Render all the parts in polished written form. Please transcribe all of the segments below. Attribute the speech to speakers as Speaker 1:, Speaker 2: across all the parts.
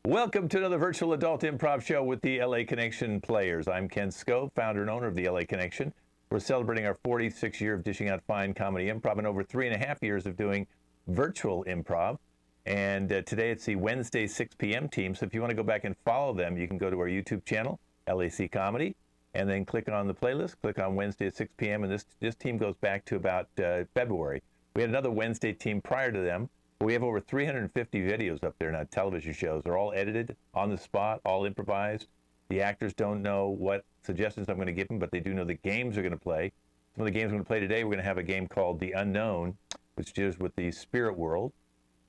Speaker 1: Welcome to another virtual adult improv show with the LA Connection players. I'm Ken Scope, founder and owner of the LA Connection. We're celebrating our 46th year of dishing out fine comedy improv and over 3.5 years of doing virtual improv. And today it's the Wednesday 6 p.m. team. So if you want to go back and follow them, you can go to our YouTube channel, LAC Comedy, and then click on the playlist, click on Wednesday at 6 p.m. And this team goes back to about February. We had another Wednesday team prior to them. We have over 350 videos up there now, television shows. They're all edited on the spot, all improvised. The actors don't know what suggestions I'm going to give them, but they do know the games they're going to play. Some of the games we're going to play today, we're going to have a game called The Unknown, which deals with the spirit world.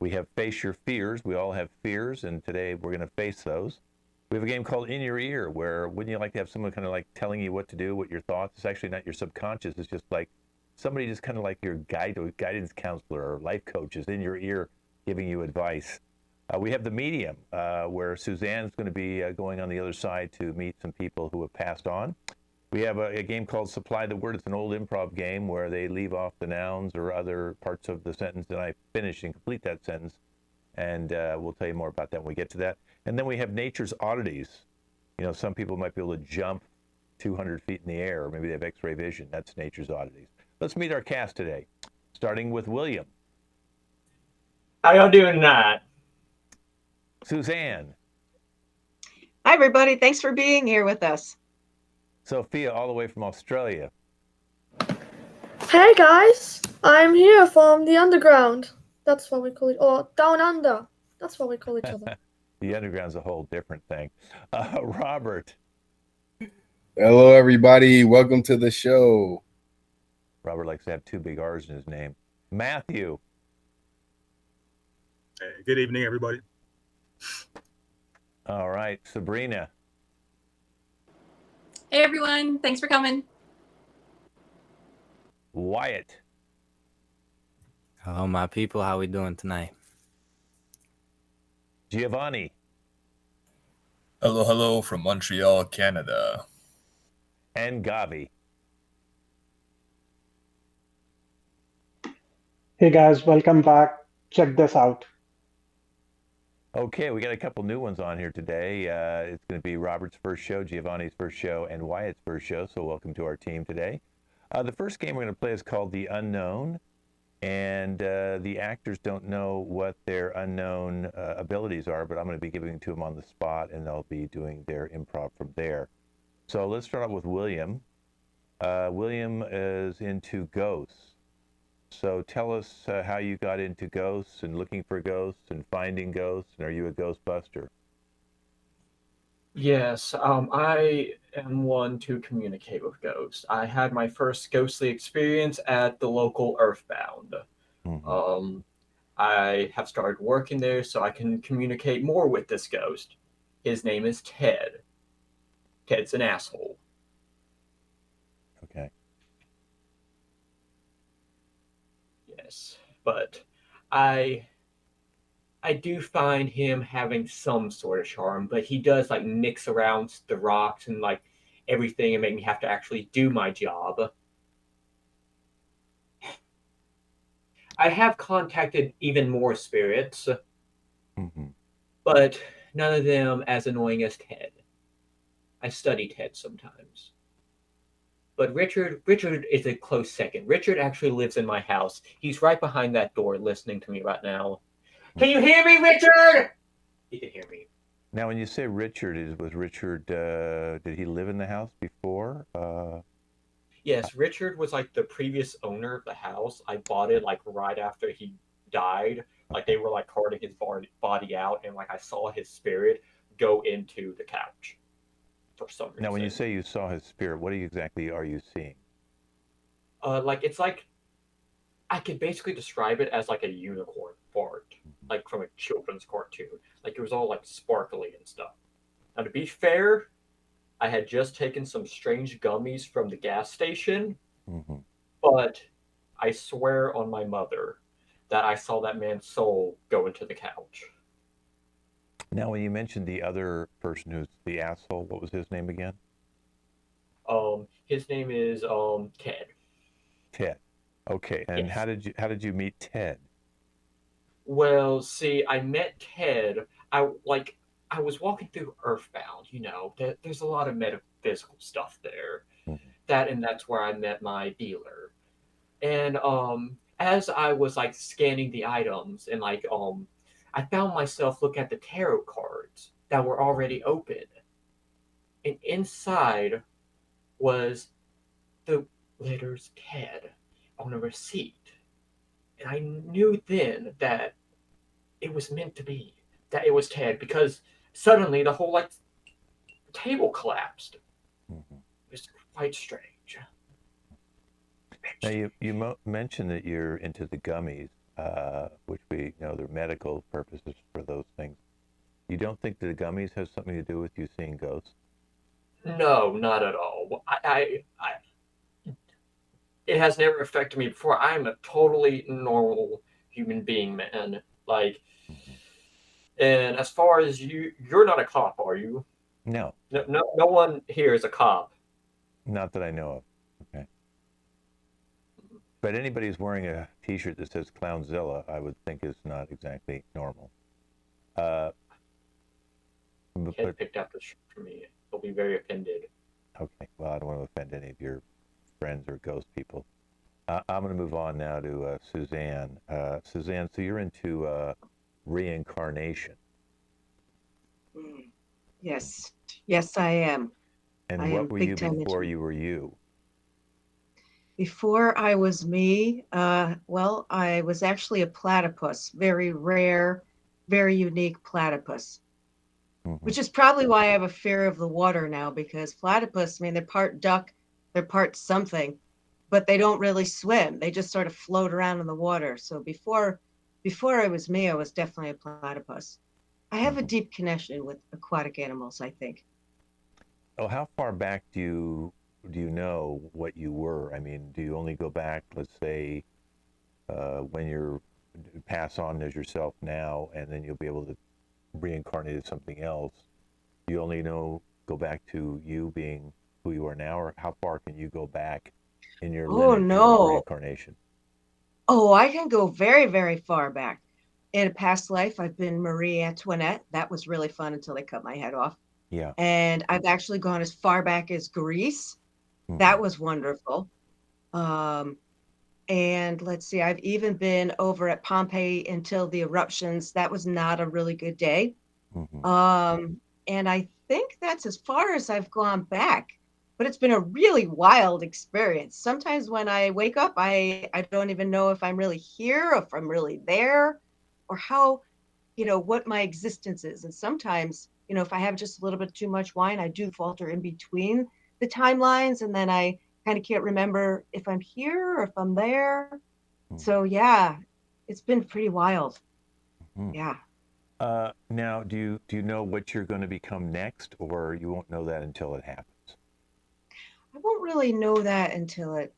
Speaker 1: We have Face Your Fears. We all have fears, and today we're going to face those. We have a game called In Your Ear, where wouldn't you like to have someone kind of like telling you what to do, what your thoughts? It's actually not your subconscious. It's just like somebody just kind of like your guidance counselor or life coach is in your ear giving you advice. We have The Medium, where Suzanne's going to be going on the other side to meet some people who have passed on. We have a game called Supply the Word. It's an old improv game where they leave off the nouns or other parts of the sentence, and I finish and complete that sentence. And we'll tell you more about that when we get to that. And then we have Nature's Oddities. You know, some people might be able to jump 200 feet in the air, or maybe they have x-ray vision. That's Nature's Oddities. Let's meet our cast today, starting with William.
Speaker 2: How y'all doing tonight?
Speaker 1: Suzanne.
Speaker 3: Hi, everybody. Thanks for being here with us.
Speaker 1: Sophia, all the way from Australia.
Speaker 4: Hey, guys. I'm here from the underground. That's what we call it. Or down under. That's what we call each other.
Speaker 1: The underground's a whole different thing. Robert.
Speaker 5: Hello, everybody. Welcome to the show.
Speaker 1: Robert likes to have two big R's in his name. Matthew.
Speaker 6: Hey, good evening, everybody.
Speaker 1: All right, Sabrina.
Speaker 7: Hey, everyone. Thanks for coming.
Speaker 1: Wyatt.
Speaker 8: Hello, my people. How we doing tonight?
Speaker 1: Giovanni.
Speaker 9: Hello from Montreal, Canada.
Speaker 1: And Gavi.
Speaker 10: Hey guys, welcome back. Check this out.
Speaker 1: Okay, we got a couple new ones on here today. It's going to be Robert's first show, Giovanni's first show, and Wyatt's first show, so welcome to our team today. The first game we're going to play is called The Unknown, and the actors don't know what their unknown abilities are, but I'm going to be giving them to them on the spot, and they'll be doing their improv from there. So let's start out with William. William is into ghosts. So tell us how you got into ghosts and looking for ghosts and finding ghosts, and are you a Ghostbuster?
Speaker 2: Yes, I am one to communicate with ghosts. I had my first ghostly experience at the local Earthbound.
Speaker 1: Mm-hmm.
Speaker 2: I have started working there so I can communicate more with this ghost. His name is Ted. Ted's an asshole.
Speaker 1: Okay.
Speaker 2: Yes, but I do find him having some sort of charm, but he does like mix around the rocks and like everything and make me have to actually do my job. I have contacted even more spirits, but none of them as annoying as Ted. I study Ted sometimes. But Richard is a close second. Richard actually lives in my house. He's right behind that door listening to me right now. Can you hear me, Richard? He can hear me.
Speaker 1: Now, when you say Richard, was Richard, did he live in the house before?
Speaker 2: Yes, Richard was like the previous owner of the house. I bought it like right after he died. Like they were like carting his body out, and like I saw his spirit go into the couch. For some reason.
Speaker 1: Now, when you say you saw his spirit, what exactly are you seeing?
Speaker 2: It's like I could basically describe it as like a unicorn fart, like from a children's cartoon. Like it was all like sparkly and stuff. Now, to be fair, I had just taken some strange gummies from the gas station, but I swear on my mother that I saw that man's soul go into the couch.
Speaker 1: Now, when you mentioned the other person who's the asshole, what was his name again?
Speaker 2: His name is Ted.
Speaker 1: Ted. Okay. And
Speaker 2: yes.
Speaker 1: how did you meet Ted?
Speaker 2: Well, see, I met Ted. I was walking through Earthbound. There's a lot of metaphysical stuff there. That's where I met my dealer. And as I was like scanning the items and I found myself looking at the tarot cards that were already open. And inside was the letters TED on a receipt. And I knew then that it was meant to be, that it was Ted, because suddenly the whole table collapsed. It was quite strange.
Speaker 1: Now you mentioned that you're into the gummies, which we know they're medical purposes for those things. You don't think that the gummies have something to do with you seeing ghosts?
Speaker 2: No, not at all. It has never affected me before. I'm a totally normal human being, man. And as far as you're not a cop, are you?
Speaker 1: No.
Speaker 2: No one here is a cop.
Speaker 1: Not that I know of. Okay. But anybody who's wearing a T-shirt that says Clownzilla, I would think is not exactly normal.
Speaker 2: Kid picked up the shirt for me. They'll be very offended.
Speaker 1: Okay. Well, I don't want to offend any of your friends or ghost people. I'm going to move on now to Suzanne. Suzanne, so you're into reincarnation.
Speaker 3: Yes. Yes, I am.
Speaker 1: And what were you before you were you?
Speaker 3: Before I was me, well, I was actually a platypus, very rare, very unique platypus, which is probably why I have a fear of the water now, because platypus, I mean, they're part duck, they're part something, but they don't really swim. They just sort of float around in the water. So before I was me, I was definitely a platypus. I have a deep connection with aquatic animals, I think.
Speaker 1: Oh, how far back do you know what you were? I mean, do you only go back, let's say, when you're pass on as yourself now, and then you'll be able to reincarnate as something else? Do you only go back to you being who you are now, or how far can you go back in your lineage of reincarnation?
Speaker 3: Oh, I can go very, very far back. In a past life, I've been Marie Antoinette. That was really fun until they cut my head off.
Speaker 1: Yeah.
Speaker 3: And I've actually gone as far back as Greece. That was wonderful. And let's see, I've even been over at Pompeii until the eruptions. That was not a really good day. And I think that's as far as I've gone back. But it's been a really wild experience. Sometimes when I wake up, I don't even know if I'm really here, or if I'm really there, or how, what my existence is. And sometimes, if I have just a little bit too much wine, I do falter in between the timelines, and then I kind of can't remember if I'm here or if I'm there. So yeah, it's been pretty wild. Yeah.
Speaker 1: Now, do you know what you're going to become next, or you won't know that until it happens?
Speaker 3: I won't really know that until it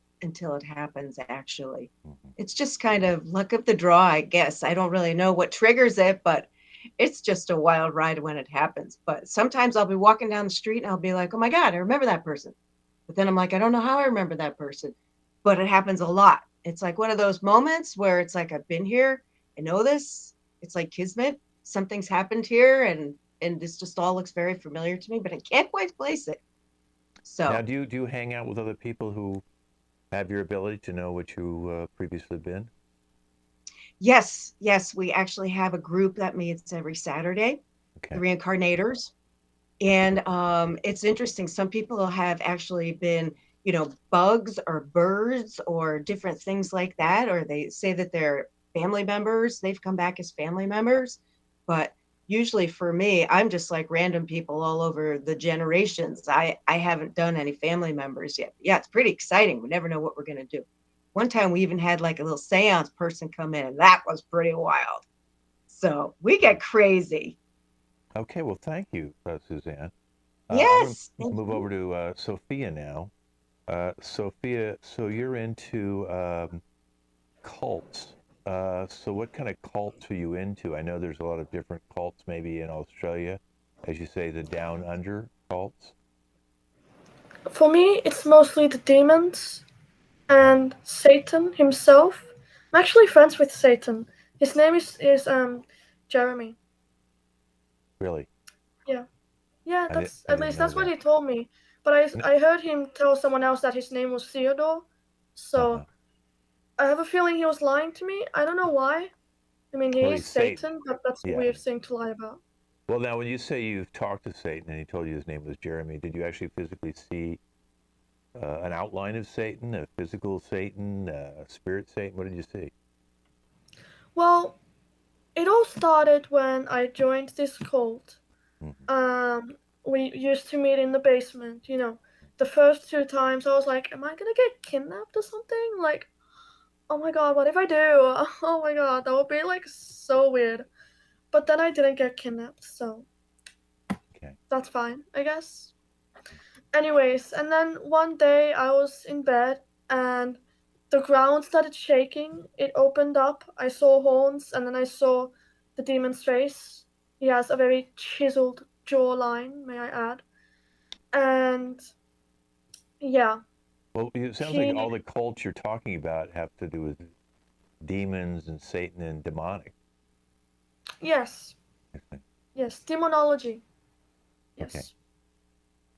Speaker 3: happens, actually. It's just kind of luck of the draw, I guess. I don't really know what triggers it, but it's just a wild ride when it happens. But sometimes I'll be walking down the street and I'll be like, oh my God, I remember that person. But then I'm like, I don't know how I remember that person. But it happens a lot. It's like one of those moments where it's like, I've been here, I know this. It's like kismet. Something's happened here, and this just all looks very familiar to me, but I can't quite place it. So
Speaker 1: now, do you hang out with other people who have your ability to know what you previously been?
Speaker 3: Yes, we actually have a group that meets every Saturday, the Reincarnators. And it's interesting. Some people have actually been, bugs or birds or different things like that, or they say that they're family members. They've come back as family members. But usually for me, I'm just like random people all over the generations. I haven't done any family members yet. Yeah, it's pretty exciting. We never know what we're going to do. One time we even had like a little seance person come in, and that was pretty wild. So we get crazy.
Speaker 1: Okay, well, thank you, Suzanne.
Speaker 3: Yes.
Speaker 1: I'm going to move over to Sophia now. Sophia, so you're into cults. So what kind of cults are you into? I know there's a lot of different cults maybe in Australia. As you say, the down under cults.
Speaker 4: For me, it's mostly the demons and Satan himself. I'm actually friends with Satan. His name is Jeremy.
Speaker 1: Really?
Speaker 4: Yeah, that's at least that's what
Speaker 1: that.
Speaker 4: he told me. But I heard him tell someone else that his name was Theodore. So I have a feeling he was lying to me. I don't know why. I mean,
Speaker 1: Well,
Speaker 4: he's Satan, but that's a weird thing to lie about.
Speaker 1: Well, now, when you say you've talked to Satan and he told you his name was Jeremy, did you actually physically see an outline of Satan, a physical Satan, a spirit Satan? What did you see?
Speaker 4: Well, it all started when I joined this cult. We used to meet in the basement. You know, the first 2 times I was like, "Am I gonna get kidnapped or something?" Like, oh my god, what if I do? Oh my god, that would be like so weird. But then I didn't get kidnapped, so that's fine, I guess. Anyways, and then one day I was in bed and the ground started shaking. It opened up. I saw horns, and then I saw the demon's face. He has a very chiseled jawline, may I add. And yeah.
Speaker 1: Well, it sounds like all the cults you're talking about have to do with demons and Satan and demonic.
Speaker 4: Yes. Yes, demonology. Yes.
Speaker 1: Okay.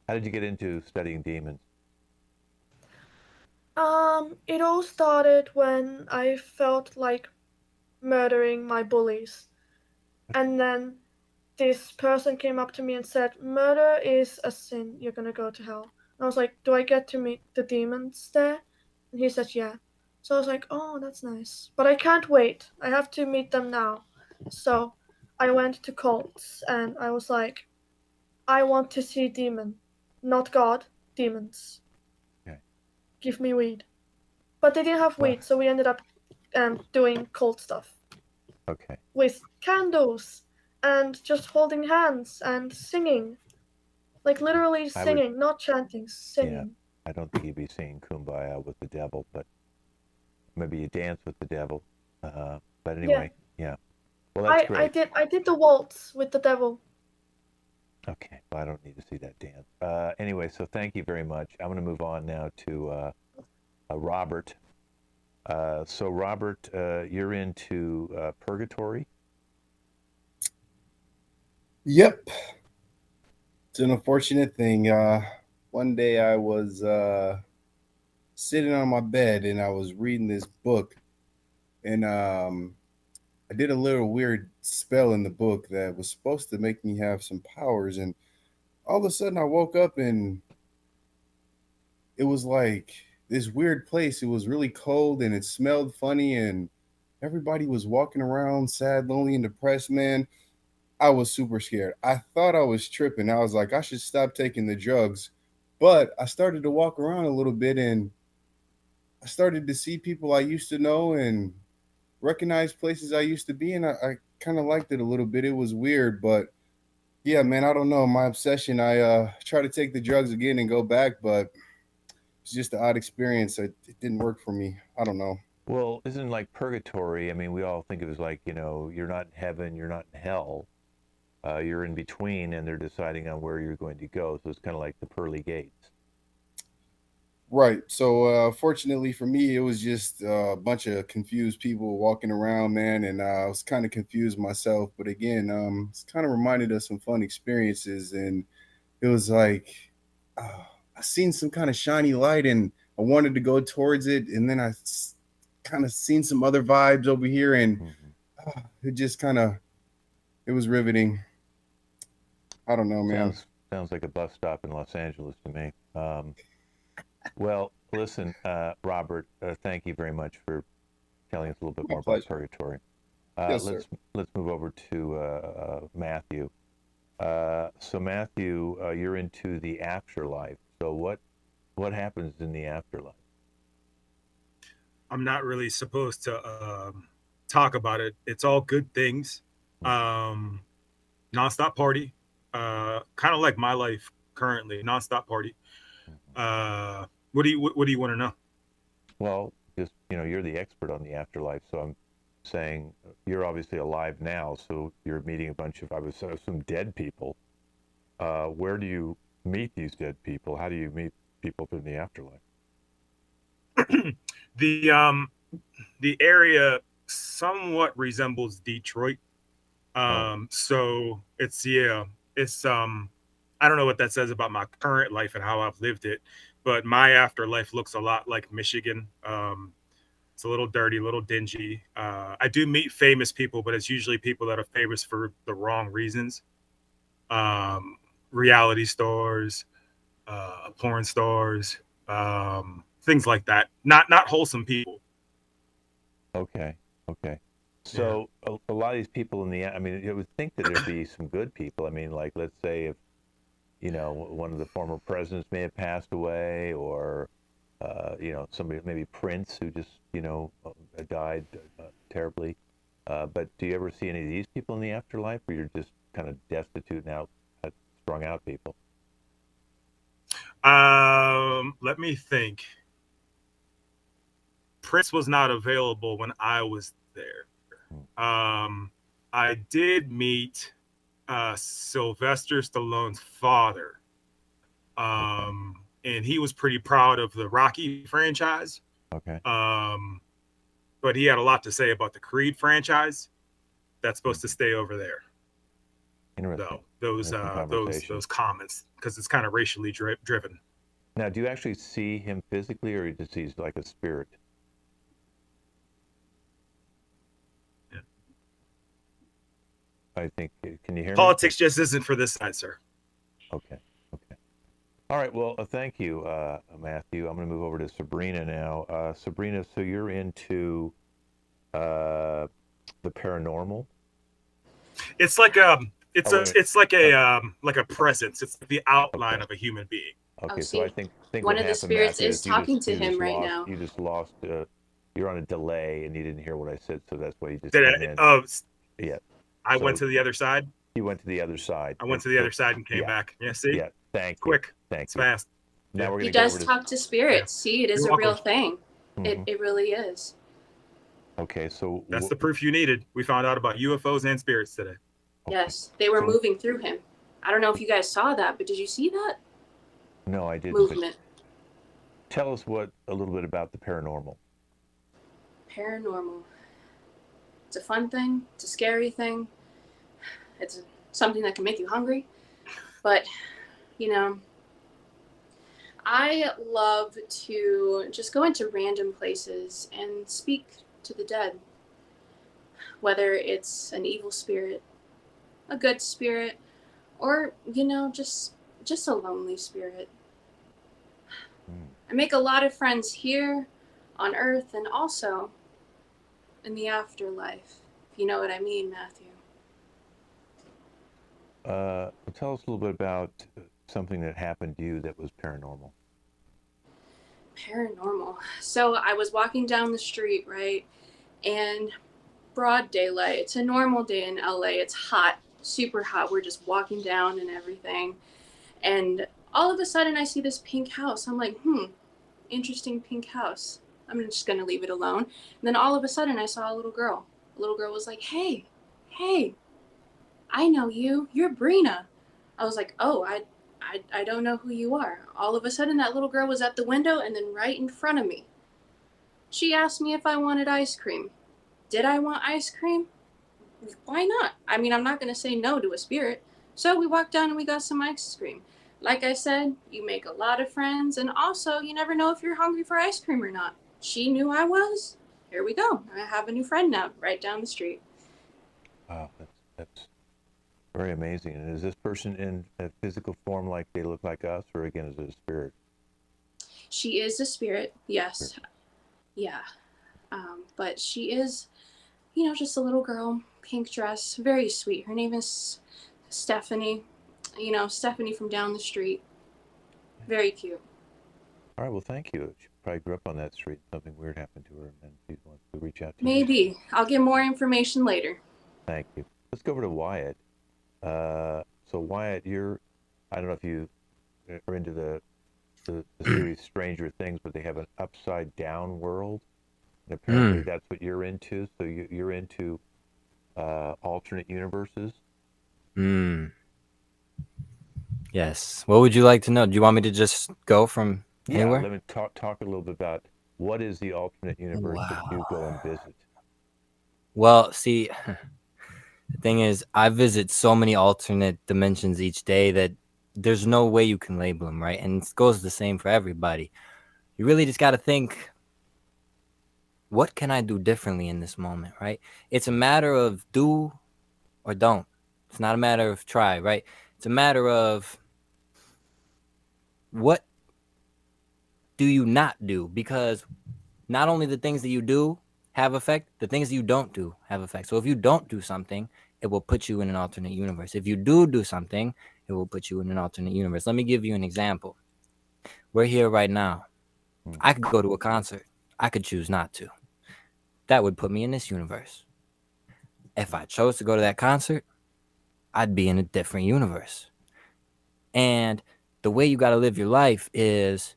Speaker 1: How did you get into studying demons?
Speaker 4: It all started when I felt like murdering my bullies. And then this person came up to me and said, "Murder is a sin, you're gonna go to hell." And I was like, "Do I get to meet the demons there?" And he said, "Yeah." So I was like, "Oh, that's nice. But I can't wait. I have to meet them now." So I went to cults and I was like, "I want to see demon. Not God, demons.
Speaker 1: Okay.
Speaker 4: Give me weed." But they didn't have weed, so we ended up doing cult stuff.
Speaker 1: Okay.
Speaker 4: With candles and just holding hands and singing. Like literally singing, not chanting, singing.
Speaker 1: Yeah, I don't think you'd be singing Kumbaya with the devil, but maybe you dance with the devil. But anyway, yeah. Well, that's great.
Speaker 4: I did the waltz with the devil.
Speaker 1: Okay, well, I don't need to see that dance. Anyway, so thank you very much. I'm going to move on now to Robert. So Robert, you're into purgatory?
Speaker 5: Yep. It's an unfortunate thing. One day I was sitting on my bed and I was reading this book, and I did a little weird spell in the book that was supposed to make me have some powers, and all of a sudden I woke up and it was like this weird place. It was really cold and it smelled funny, and everybody was walking around sad, lonely, and depressed, man. I was super scared. I thought I was tripping. I was like, I should stop taking the drugs. But I started to walk around a little bit and I started to see people I used to know and recognize places I used to be in. I kind of liked it a little bit. It was weird, but yeah, man, I don't know. My obsession, I try to take the drugs again and go back, but it's just an odd experience. It didn't work for me. I don't know.
Speaker 1: Well, isn't like purgatory? I mean, we all think of it as like, you're not in heaven, you're not in hell. You're in between, and they're deciding on where you're going to go. So it's kind of like the pearly gates.
Speaker 5: Right. So fortunately for me, it was just a bunch of confused people walking around, man, and I was kind of confused myself. But again, it's kind of reminded us some fun experiences, and it was like I seen some kind of shiny light, and I wanted to go towards it, and then I kind of seen some other vibes over here, and it just it was riveting. I don't know, man.
Speaker 1: Sounds like a bus stop in Los Angeles to me. Well, listen, Robert, thank you very much for telling us a little bit more about purgatory.
Speaker 5: Yes, sir.
Speaker 1: Let's move over to Matthew. So Matthew, you're into the afterlife. So what happens in the afterlife?
Speaker 6: I'm not really supposed to talk about it. It's all good things. Nonstop party. Kind of like my life currently. Nonstop party. What do you want to know?
Speaker 1: Well, just you're the expert on the afterlife, so I'm saying you're obviously alive now, so you're meeting a bunch of, I would say, some dead people. Where do you meet these dead people? How do you meet people from the afterlife?
Speaker 6: The area somewhat resembles Detroit. So it's it's I don't know what that says about my current life and how I've lived it, but my afterlife looks a lot like Michigan. It's a little dirty, a little dingy. I do meet famous people, but it's usually people that are famous for the wrong reasons. Reality stars, porn stars, things like that. Not wholesome people.
Speaker 1: Okay. So a lot of these people in the, I mean, you would think that there'd be some good people. I mean, like, let's say if, one of the former presidents may have passed away, or, somebody, maybe Prince, who just, died terribly. But do you ever see any of these people in the afterlife, or you're just kind of destitute and strung out people?
Speaker 6: Let me think. Prince was not available when I was there. I did meet Sylvester Stallone's father, and he was pretty proud of the Rocky franchise.
Speaker 1: Okay.
Speaker 6: But he had a lot to say about the Creed franchise. That's supposed to stay over there.
Speaker 1: Interesting.
Speaker 6: Those comments, because it's kind of racially driven.
Speaker 1: Now, do you actually see him physically, or does he's like a spirit?
Speaker 6: Yeah.
Speaker 1: I think. Can you hear me?
Speaker 6: Politics just isn't for this side, sir.
Speaker 1: Okay. All right. Well, thank you, Matthew. I'm going to move over to Sabrina now. Sabrina, so you're into the paranormal?
Speaker 6: It's like it's like a presence. It's the outline of a human being.
Speaker 1: Okay, so I think
Speaker 7: one of the spirits is talking to him right now.
Speaker 1: You just lost. You're on a delay, and you didn't hear what I said, so that's why you just.
Speaker 6: Yeah. I went to the other side.
Speaker 1: You went to the other side.
Speaker 6: I went to the other side and came back. Yeah. See.
Speaker 1: Yeah. Thank you.
Speaker 6: Quick.
Speaker 1: Thank
Speaker 6: you. Fast.
Speaker 1: Now we're
Speaker 7: he does talk to spirits. See, it is a real thing. It really is.
Speaker 1: Okay, so
Speaker 6: that's the proof you needed. We found out about UFOs and spirits today.
Speaker 7: Yes, they were moving through him. I don't know if you guys saw that, but did you see that?
Speaker 1: No, I didn't.
Speaker 7: Movement.
Speaker 1: Tell us a little bit about the paranormal.
Speaker 7: Paranormal. It's a fun thing. It's a scary thing. It's something that can make you hungry. But, I love to just go into random places and speak to the dead. Whether it's an evil spirit, a good spirit, or, just a lonely spirit. I make a lot of friends here on Earth and also in the afterlife, if you know what I mean, Matthew.
Speaker 1: Tell us a little bit about something that happened to you that was paranormal.
Speaker 7: Paranormal. So I was walking down the street, right? And broad daylight. It's a normal day in LA. It's hot, super hot. We're just walking down and everything. And all of a sudden I see this pink house. I'm like, interesting pink house. I'm just going to leave it alone. And then all of a sudden I saw a little girl. The little girl was like, hey, I know you. You're Brina. I was like, oh, I don't know who you are. All of a sudden that little girl was at the window and then right in front of me. She asked me if I wanted ice cream. Did I want ice cream? Why not? I mean, I'm not going to say no to a spirit. So we walked down and we got some ice cream. Like I said, you make a lot of friends, and also you never know if you're hungry for ice cream or not. She knew I was. Here we go. I have a new friend now, right down the street.
Speaker 1: Wow, that's very amazing. And is this person in a physical form like they look like us, or again, is it a spirit?
Speaker 7: She is a spirit, yes.
Speaker 1: Spirit.
Speaker 7: Yeah. But she is, just a little girl, pink dress, very sweet. Her name is Stephanie. Stephanie from down the street. Very cute.
Speaker 1: All right, well, thank you. She probably grew up on that street. Something weird happened to her, and she wants to reach out to you.
Speaker 7: Maybe. I'll get more information later.
Speaker 1: Thank you. Let's go over to Wyatt. So Wyatt, I don't know if you are into the series Stranger Things, but they have an upside down world. And apparently that's what you're into. So you're into alternate universes.
Speaker 8: Yes. What would you like to know? Do you want me to just go from anywhere?
Speaker 1: Let me talk a little bit about what is the alternate universe that you go and visit.
Speaker 8: Well, see, The thing is, I visit so many alternate dimensions each day that there's no way you can label them, right? And it goes the same for everybody. You really just got to think, what can I do differently in this moment, right? It's a matter of do or don't. It's not a matter of try, right? It's a matter of what do you not do? Because not only the things that you do have effect, the things that you don't do have effect. So if you don't do something, it will put you in an alternate universe. If you do something, it will put you in an alternate universe. Let me give you an example. We're here right now. I could go to a concert. I could choose not to. That would put me in this universe. If I chose to go to that concert, I'd be in a different universe. And the way you got to live your life is,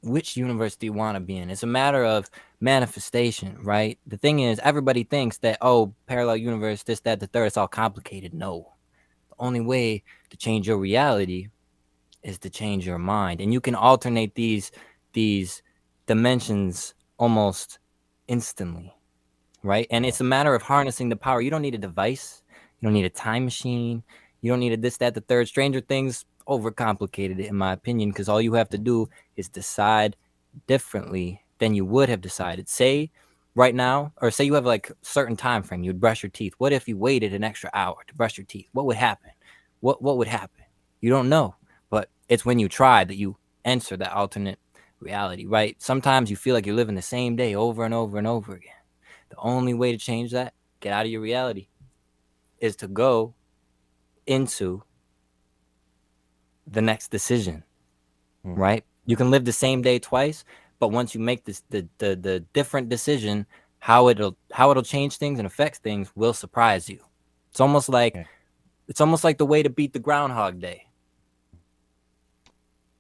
Speaker 8: which universe do you want to be in? It's a matter of manifestation, right? The thing is, everybody thinks that, oh, parallel universe, this, that, the third, it's all complicated. No. The only way to change your reality is to change your mind. And you can alternate these dimensions almost instantly, right? And it's a matter of harnessing the power. You don't need a device. You don't need a time machine. You don't need a this, that, the third. Stranger Things overcomplicated it, in my opinion, because all you have to do is decide differently than you would have decided. Say right now, or say you have like a certain time frame, you'd brush your teeth. What if you waited an extra hour to brush your teeth? What would happen? What would happen? You don't know, but it's when you try that you enter that alternate reality, right? Sometimes you feel like you're living the same day over and over and over again. The only way to change that, get out of your reality, is to go into the next decision, right? You can live the same day twice, but once you make this the different decision, how it'll change things and affect things will surprise you. It's almost like the way to beat the Groundhog Day.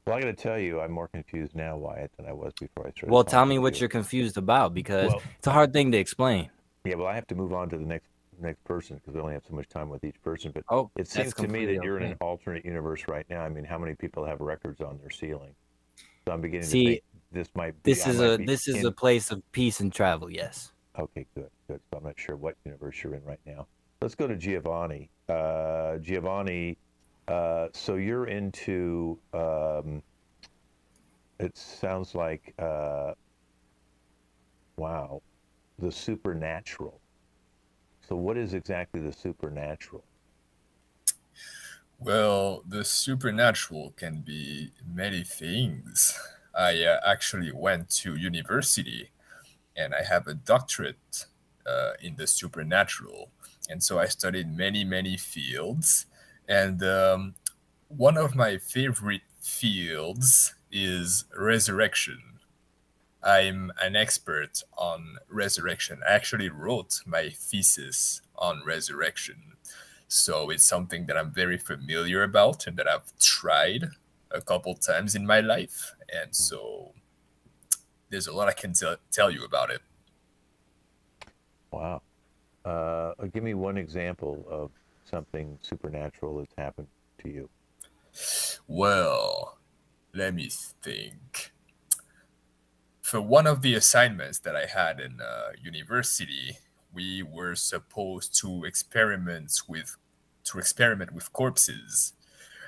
Speaker 1: Well, I got to tell you, I'm more confused now, Wyatt, than I was before I started.
Speaker 8: Well, tell me what you're confused about, because it's a hard thing to explain.
Speaker 1: Yeah, well, I have to move on to the next person because we only have so much time with each person. But it seems
Speaker 8: that's
Speaker 1: to me that you're in
Speaker 8: okay.
Speaker 1: an alternate universe right now. I mean, how many people have records on their ceiling? So I'm beginning to
Speaker 8: See,
Speaker 1: think this might be.
Speaker 8: this is a place of peace and travel. Yes.
Speaker 1: Okay, good. So I'm not sure what universe you're in right now. Let's go to Giovanni. Giovanni, so you're into. It sounds like, wow, the supernatural. So what is exactly the supernatural?
Speaker 9: Well, the supernatural can be many things. I actually went to university and I have a doctorate in the supernatural. And so I studied many fields. And one of my favorite fields is resurrection. I'm an expert on resurrection. I actually wrote my thesis on resurrection. So it's something that I'm very familiar about and that I've tried a couple times in my life. And so there's a lot I can tell you about it.
Speaker 1: Wow. Give me one example of something supernatural that's happened to you.
Speaker 9: Well, let me think. For one of the assignments that I had in university, we were supposed to experiment with corpses.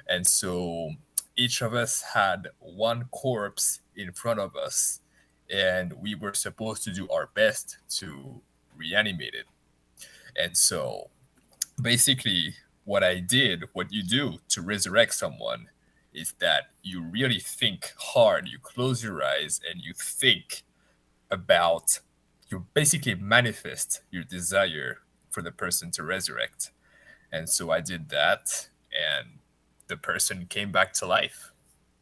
Speaker 9: And so each of us had one corpse in front of us, and we were supposed to do our best to reanimate it. And so basically what you do to resurrect someone is that you really think hard. You close your eyes and you think about, you basically manifest your desire for the person to resurrect. And so I did that, and the person came back to life.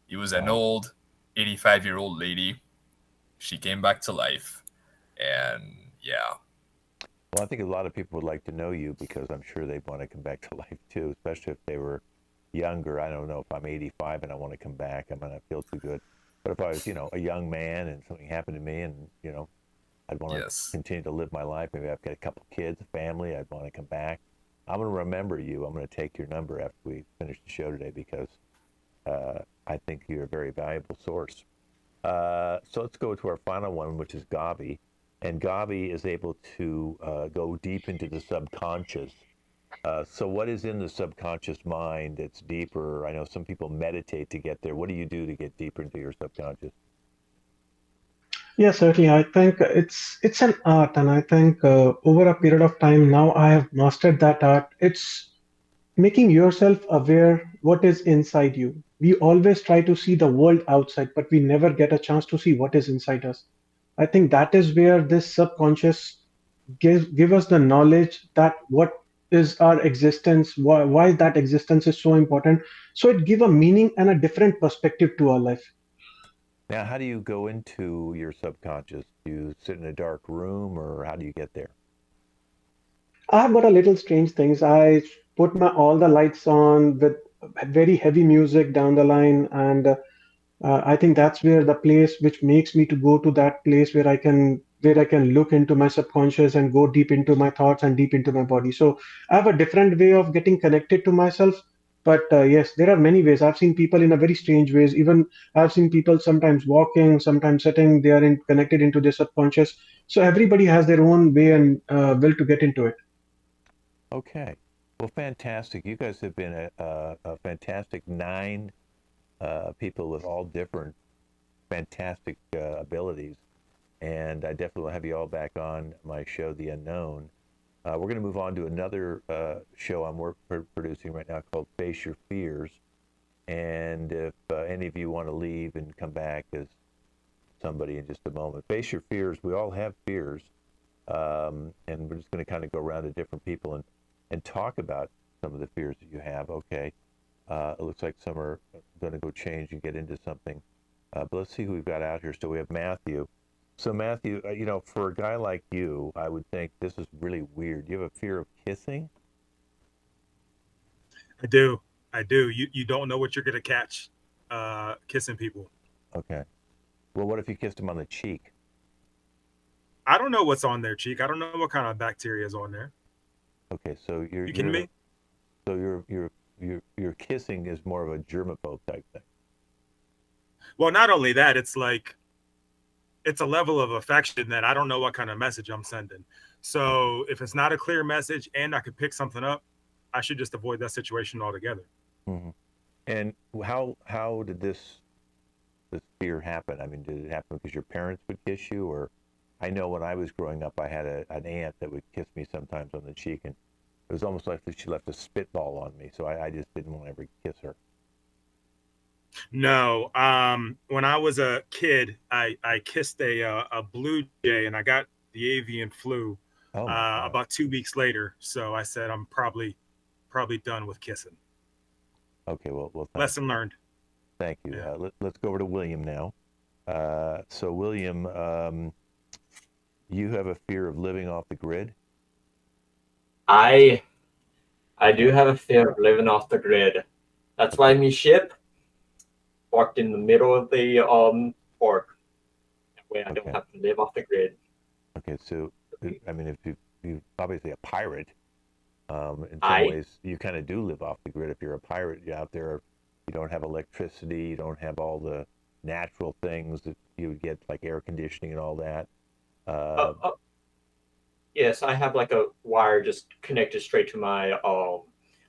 Speaker 9: It was an old 85-year-old lady. She came back to life, and yeah.
Speaker 1: Well, I think a lot of people would like to know you because I'm sure they want to come back to life too, especially if they were younger. I don't know if I'm 85 and I want to come back, I might not feel too good. But if I was, a young man and something happened to me and, I'd want to continue to live my life. Maybe I've got a couple kids, a family. I'd want to come back. I'm going to remember you. I'm going to take your number after we finish the show today because I think you're a very valuable source. So let's go to our final one, which is Gavi. and Gabi is able to go deep into the subconscious. So what is in the subconscious mind that's deeper? I know some people meditate to get there. What do you do to get deeper into your subconscious?
Speaker 10: Yeah, certainly. I think it's an art, and I think over a period of time now I have mastered that art. It's making yourself aware what is inside you. We always try to see the world outside, but we never get a chance to see what is inside us. I think that is where this subconscious give us the knowledge that what is our existence, why that existence is so important. So it give a meaning and a different perspective to our life.
Speaker 1: Now, how do you go into your subconscious? Do you sit in a dark room, or how do you get there?
Speaker 10: I've got a little strange things. I put my all the lights on with very heavy music down the line, and I think that's where the place which makes me to go to that place where I can look into my subconscious and go deep into my thoughts and deep into my body. So I have a different way of getting connected to myself. But yes, there are many ways. I've seen people in a very strange ways. Even I've seen people sometimes walking, sometimes sitting. They are connected into their subconscious. So everybody has their own way and will to get into it.
Speaker 1: Okay. Well, fantastic. You guys have been a fantastic nine people with all different fantastic abilities. And I definitely will have you all back on my show, The Unknown. We're going to move on to another show producing right now called Face Your Fears. And if any of you want to leave and come back as somebody in just a moment, Face Your Fears. We all have fears. And we're just going to kind of go around to different people and talk about some of the fears that you have. Okay. It looks like some are going to go change and get into something. But let's see who we've got out here. So we have Matthew. So Matthew, for a guy like you, I would think this is really weird. You have a fear of kissing?
Speaker 6: I do. You don't know what you're gonna catch kissing people.
Speaker 1: Okay. Well, what if you kissed him on the cheek?
Speaker 6: I don't know what's on their cheek. I don't know what kind of bacteria is on there.
Speaker 1: Okay, so
Speaker 6: You kidding me?
Speaker 1: So your kissing is more of a germaphobe type thing.
Speaker 6: Well, not only that, it's a level of affection that I don't know what kind of message I'm sending. So if it's not a clear message and I could pick something up, I should just avoid that situation altogether.
Speaker 1: Mm-hmm. And how did this fear happen? I mean, did it happen because your parents would kiss you, or I know when I was growing up, I had an aunt that would kiss me sometimes on the cheek, and it was almost like she left a spitball on me, so I just didn't want to ever kiss her.
Speaker 6: No, when I was a kid, I kissed a blue jay, and I got the avian flu about 2 weeks later. So I said I'm probably done with kissing.
Speaker 1: Okay, well,
Speaker 6: lesson learned.
Speaker 1: Thank you.
Speaker 6: Yeah.
Speaker 1: Let's go over to William now. So William, you have a fear of living off the grid?
Speaker 2: I do have a fear of living off the grid. That's why my ship parked in the middle of the park. That way I don't have to live off the grid.
Speaker 1: Okay, so I mean, if you're obviously a pirate, in some ways you kind of do live off the grid. If you're a pirate, you're out there, you don't have electricity, you don't have all the natural things that you would get, like air conditioning and all that.
Speaker 2: Yes, I have like a wire just connected straight to my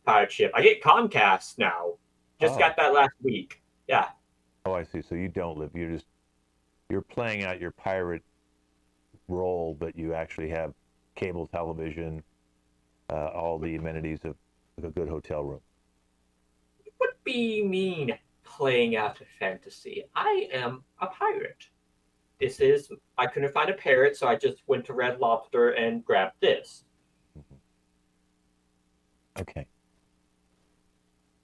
Speaker 2: pirate ship. I get Comcast now. Just got that last week. Yeah.
Speaker 1: Oh, I see. So you don't live. You're playing out your pirate role, but you actually have cable television, all the amenities of a good hotel room.
Speaker 2: What do you mean playing out a fantasy? I am a pirate. I couldn't find a parrot, so I just went to Red Lobster and grabbed this.
Speaker 1: Okay.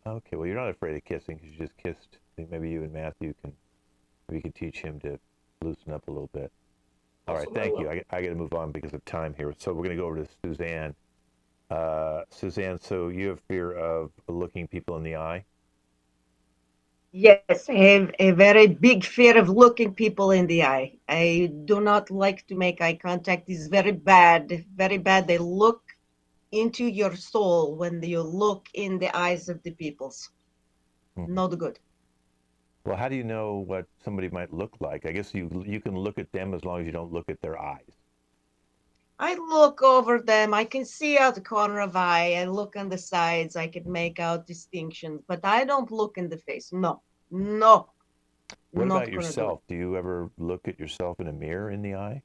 Speaker 1: Okay, well, you're not afraid of kissing because you just kissed. Maybe you and Matthew can teach him to loosen up a little bit. All right, thank you. I got to move on because of time here. So we're going to go over to Suzanne. Suzanne, so you have fear of looking people in the eye?
Speaker 3: Yes, I have a very big fear of looking people in the eye. I do not like to make eye contact. It's very bad, very bad. They look into your soul when you look in the eyes of the peoples. Mm-hmm. Not good.
Speaker 1: Well, how do you know what somebody might look like? I guess you can look at them as long as you don't look at their eyes.
Speaker 3: I look over them. I can see out the corner of eye. I look on the sides. I can make out distinctions, but I don't look in the face. No, no,
Speaker 1: What
Speaker 3: not
Speaker 1: about
Speaker 3: gonna do it.
Speaker 1: yourself? Do you ever look at yourself in a mirror in the eye?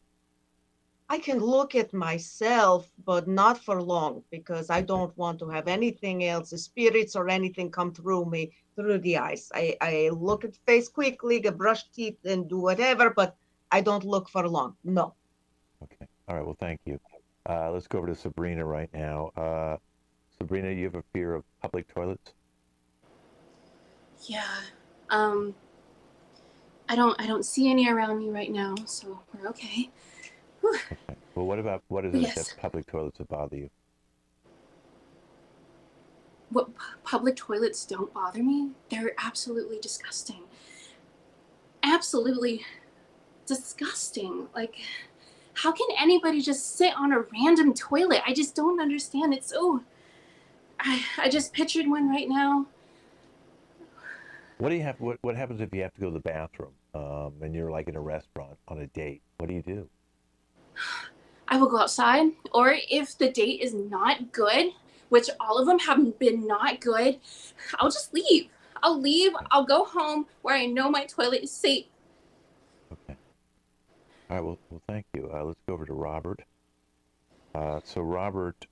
Speaker 3: I can look at myself, but not for long because I don't want to have anything else, the spirits or anything come through me through the eyes. I look at the face quickly, get brush teeth and do whatever, but I don't look for long. No.
Speaker 1: Okay. All right. Well, thank you. Let's go over to Sabrina right now. Sabrina, you have a fear of public toilets?
Speaker 7: Yeah. Um, I don't see any around me right now, so we're okay. Whew.
Speaker 1: Okay. Well, what is it
Speaker 7: Yes.
Speaker 1: that public toilets that bother you?
Speaker 7: What, public toilets don't bother me? They're absolutely disgusting. Absolutely disgusting. Like, how can anybody just sit on a random toilet? I just don't understand. It's so. I just pictured one right now.
Speaker 1: What do you have? What happens if you have to go to the bathroom and you're like in a restaurant on a date? What do you do?
Speaker 7: I will go outside, or if the date is not good, which all of them have been not good, I'll just leave. I'll leave. I'll go home where I know my toilet is safe.
Speaker 1: Okay. All right. Well, thank you. Let's go over to Robert. So, Robert,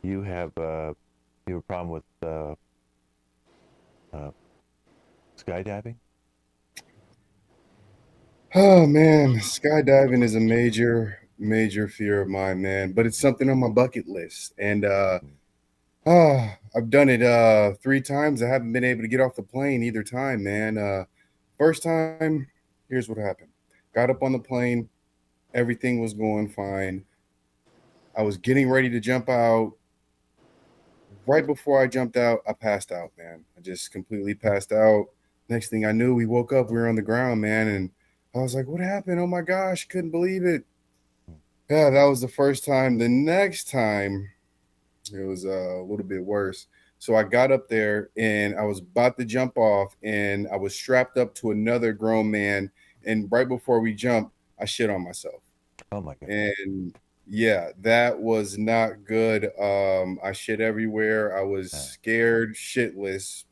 Speaker 1: you have a problem with skydiving?
Speaker 5: Oh man, skydiving is a major fear of mine, man. But it's something on my bucket list, and I've done it 3 times. I haven't been able to get off the plane either time, man. First time, here's what happened. Got up on the plane, everything was going fine. I was getting ready to jump out. Right before I jumped out, I passed out, man. I just completely passed out. Next thing I knew, we woke up, we were on the ground, man, and I was like, what happened? Oh my gosh, couldn't believe it. Yeah, that was the first time. The next time, it was a little bit worse. So I got up there and I was about to jump off, and I was strapped up to another grown man. And right before we jumped, I shit on myself.
Speaker 1: Oh my God.
Speaker 5: And yeah, that was not good. I shit everywhere. I was scared, shitless.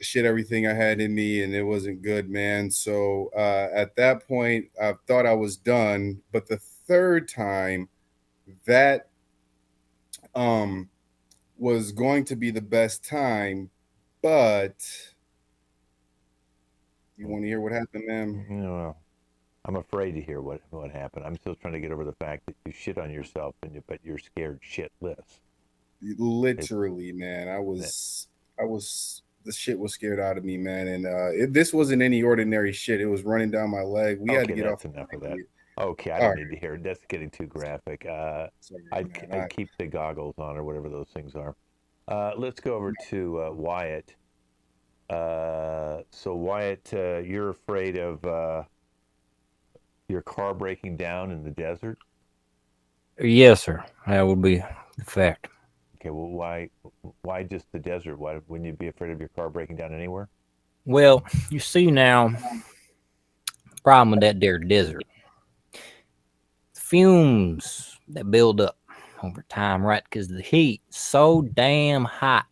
Speaker 5: Shit everything I had in me, and it wasn't good, man. So at that point, I thought I was done. But the third time, that was going to be the best time. But you want to hear what happened, man?
Speaker 1: No, I'm afraid to hear what happened. I'm still trying to get over the fact that you shit on yourself, but you're scared shitless.
Speaker 5: Literally, man. I was. The shit was scared out of me, man. And this wasn't any ordinary shit. It was running down my leg. We had to get off.
Speaker 1: Enough of that. Okay, I don't need to hear it. That's getting too graphic. I'd keep the goggles on or whatever those things are. Let's go over to Wyatt. So Wyatt, you're afraid of your car breaking down in the desert?
Speaker 8: Yes, sir. That would be the fact.
Speaker 1: Okay, well, why just the desert? Why wouldn't you be afraid of your car breaking down anywhere?
Speaker 8: Well, you see now, the problem with that there desert, fumes that build up over time, right? Because the heat so damn hot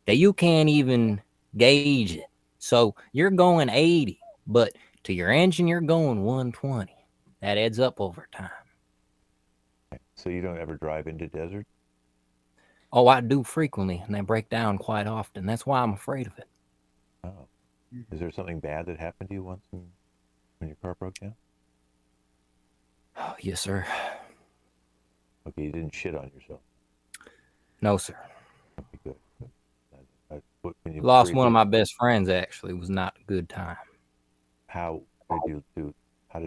Speaker 8: that you can't even gauge it. So you're going 80, but to your engine, you're going 120. That adds up over time.
Speaker 1: Okay. So you don't ever drive into desert?
Speaker 8: Oh, I do frequently, and they break down quite often. That's why I'm afraid of it.
Speaker 1: Oh. Is there something bad that happened to you once when your car broke down?
Speaker 8: Oh, yes, sir.
Speaker 1: Okay, you didn't shit on yourself?
Speaker 8: No, sir.
Speaker 1: Okay, good.
Speaker 8: Lost one of my best friends, actually. It was not a good time.
Speaker 1: How did you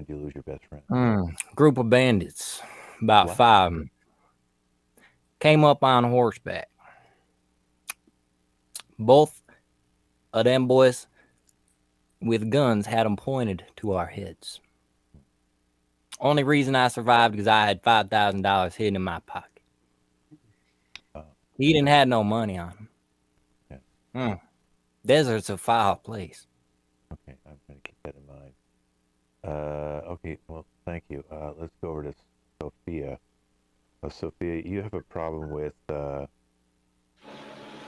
Speaker 1: lose your best friend?
Speaker 8: Group of bandits, about 5 of them. Came up on horseback. Both of them boys with guns had them pointed to our heads. Only reason I survived because I had $5,000 hidden in my pocket. He didn't have no money on him. Yeah. Desert's a foul place.
Speaker 1: Okay, I'm going to keep that in mind. Okay, well, thank you. Let's go over to Sophia. Sophia, you have a problem with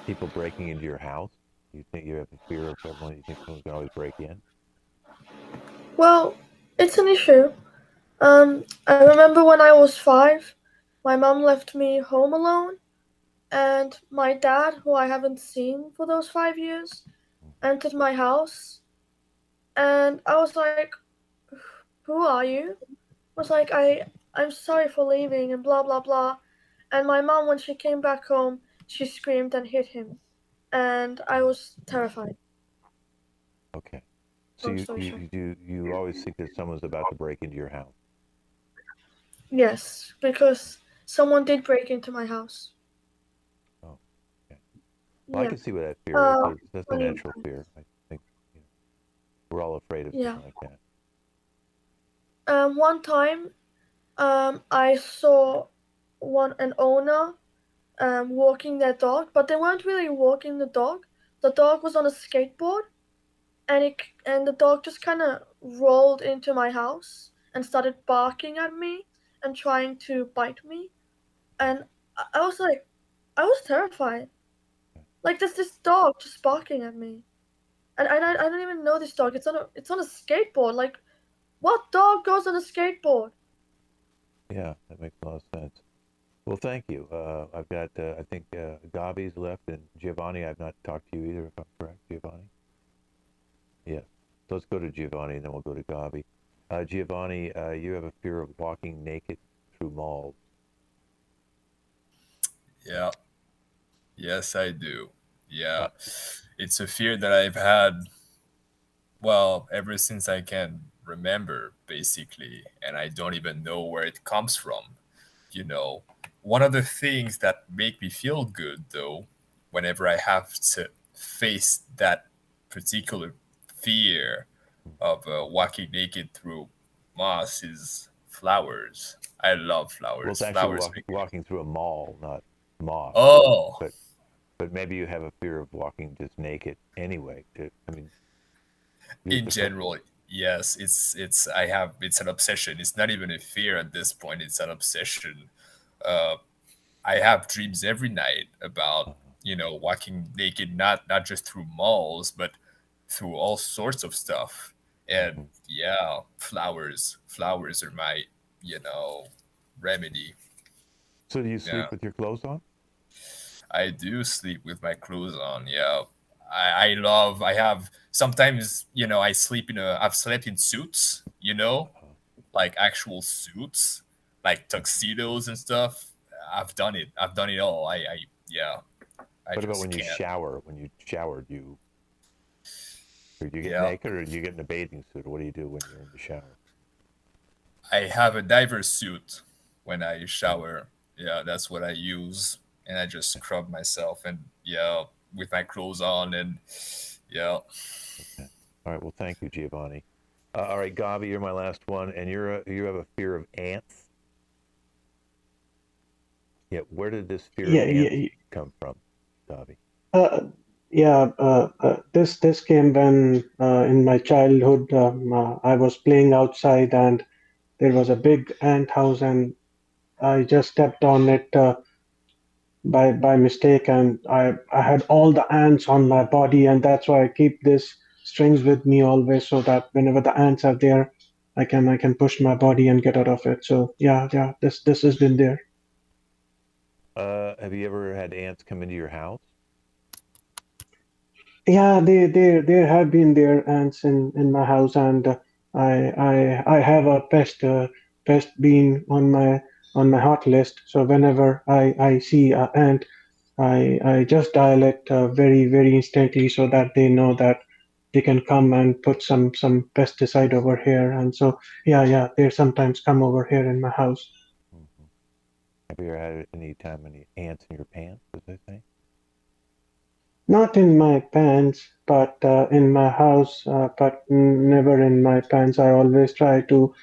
Speaker 1: people breaking into your house? You think you have a fear of everyone? You think someone's gonna always break in?
Speaker 4: Well, it's an issue. I remember when I was 5, my mom left me home alone, and my dad, who I haven't seen for those 5 years, entered my house, and I was like, "Who are you?" Was like, I'm sorry for leaving and blah blah blah. And my mom, when she came back home, she screamed and hit him, and I was terrified.
Speaker 1: Okay. So
Speaker 4: Long
Speaker 1: you,
Speaker 4: story short.
Speaker 1: you always think that someone's about to break into your house.
Speaker 4: Yes, because someone did break into my house.
Speaker 1: Oh, okay. Well, I
Speaker 4: Yeah.
Speaker 1: can see what that fear is. That's a
Speaker 4: funny.
Speaker 1: natural fear. I think we're all afraid of
Speaker 4: Yeah.
Speaker 1: something like that.
Speaker 4: One time, I saw an owner walking their dog, but they weren't really walking the dog. The dog was on a skateboard, and the dog just kind of rolled into my house and started barking at me and trying to bite me. And I was like, I was terrified. Like there's this dog just barking at me, and I don't even know this dog. It's on a skateboard. Like, what dog goes on a skateboard?
Speaker 1: Yeah, that makes a lot of sense. Well, thank you. I've got, I think, Gabi's left, and Giovanni, I've not talked to you either, if I'm correct, Giovanni? Yeah. So let's go to Giovanni, and then we'll go to Gabi. Giovanni, you have a fear of walking naked through malls.
Speaker 9: Yeah. Yes, I do. Yeah. It's a fear that I've had, well, ever since I can remember, basically, and I don't even know where it comes from. You know, one of the things that make me feel good, though, whenever I have to face that particular fear of walking naked through moss is flowers. I love
Speaker 1: Well,
Speaker 9: flowers.
Speaker 1: it's actually
Speaker 9: Flowers make me.
Speaker 1: walking through a mall, not moss.
Speaker 9: Oh,
Speaker 1: But maybe you have a fear of walking just naked anyway. I mean,
Speaker 9: in general, yes, it's I have it's an obsession. It's not even a fear at this point. It's an obsession. Uh, I have dreams every night about walking naked, not just through malls, but through all sorts of stuff. And yeah, flowers are my remedy.
Speaker 1: So do you sleep
Speaker 9: Yeah,
Speaker 1: with your clothes on?
Speaker 9: I do sleep with my clothes on. Yeah, I love. I have sometimes I've slept in suits. Like actual suits, like tuxedos and stuff. I've done it. I've done it all. Yeah. I
Speaker 1: What about
Speaker 9: just
Speaker 1: when you
Speaker 9: can't.
Speaker 1: shower? When you showered, or do you get
Speaker 9: Yeah.
Speaker 1: naked, or do you get in a bathing suit? Or what do you do when you're in the shower?
Speaker 9: I have a diver suit when I shower. Yeah, that's what I use, and I just scrub myself and yeah, with my clothes on and yeah.
Speaker 1: Okay. All right. Well, thank you, Giovanni. All right, Gabi, you're my last one, and you have a fear of ants. Yeah. Where did this fear of
Speaker 10: Yeah,
Speaker 1: ants
Speaker 10: yeah,
Speaker 1: come from, Gabi?
Speaker 10: uh, yeah. This came when in my childhood I was playing outside and there was a big ant house and I just stepped on it by mistake and I had all the ants on my body and that's why I keep this strings with me always so that whenever the ants are there, I can push my body and get out of it. So yeah, this has been there.
Speaker 1: Have you ever had ants come into your house?
Speaker 10: Yeah, there have been there ants in my house, and I have a pest being on my hot list. So whenever I see a ant, I just dial it very instantly so that they know that they can come and put some pesticide over here. And so yeah, they sometimes come over here in my house.
Speaker 1: Mm-hmm. Have you ever had any ants in your pants, as they say?
Speaker 10: Not in my pants, but in my house, but never in my pants. I always try to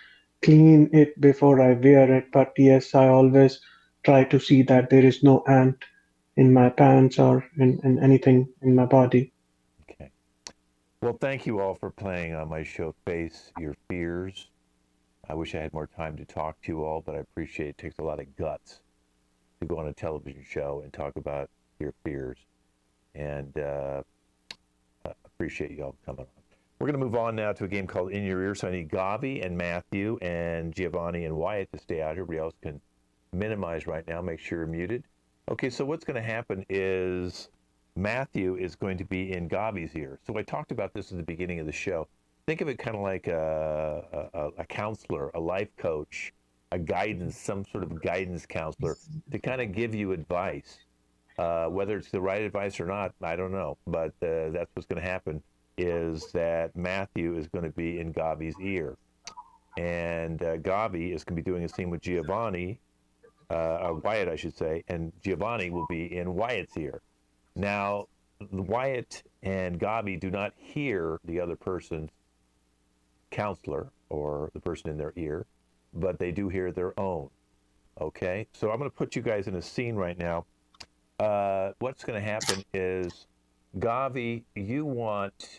Speaker 10: clean it before I wear it. But yes, I always try to see that there is no ant in my pants or in anything in my body.
Speaker 1: Okay. Well, thank you all for playing on my show, Face Your Fears. I wish I had more time to talk to you all, but I appreciate it takes a lot of guts to go on a television show and talk about your fears. And appreciate you all coming on. We're going to move on now to a game called In Your Ear. So I need Gavi and Matthew and Giovanni and Wyatt to stay out here. Everybody else can minimize right now. Make sure you're muted. Okay, so what's going to happen is Matthew is going to be in Gavi's ear. So I talked about this at the beginning of the show. Think of it kind of like a counselor, a life coach, a guidance, some sort of guidance counselor to kind of give you advice. Whether it's the right advice or not, I don't know. But that's what's going to happen is that Matthew is going to be in Gavi's ear. And Gavi is going to be doing a scene with Giovanni, Wyatt, I should say, and Giovanni will be in Wyatt's ear. Now, Wyatt and Gavi do not hear the other person's counselor or the person in their ear, but they do hear their own. Okay, so I'm going to put you guys in a scene right now. What's going to happen is, Gavi, you want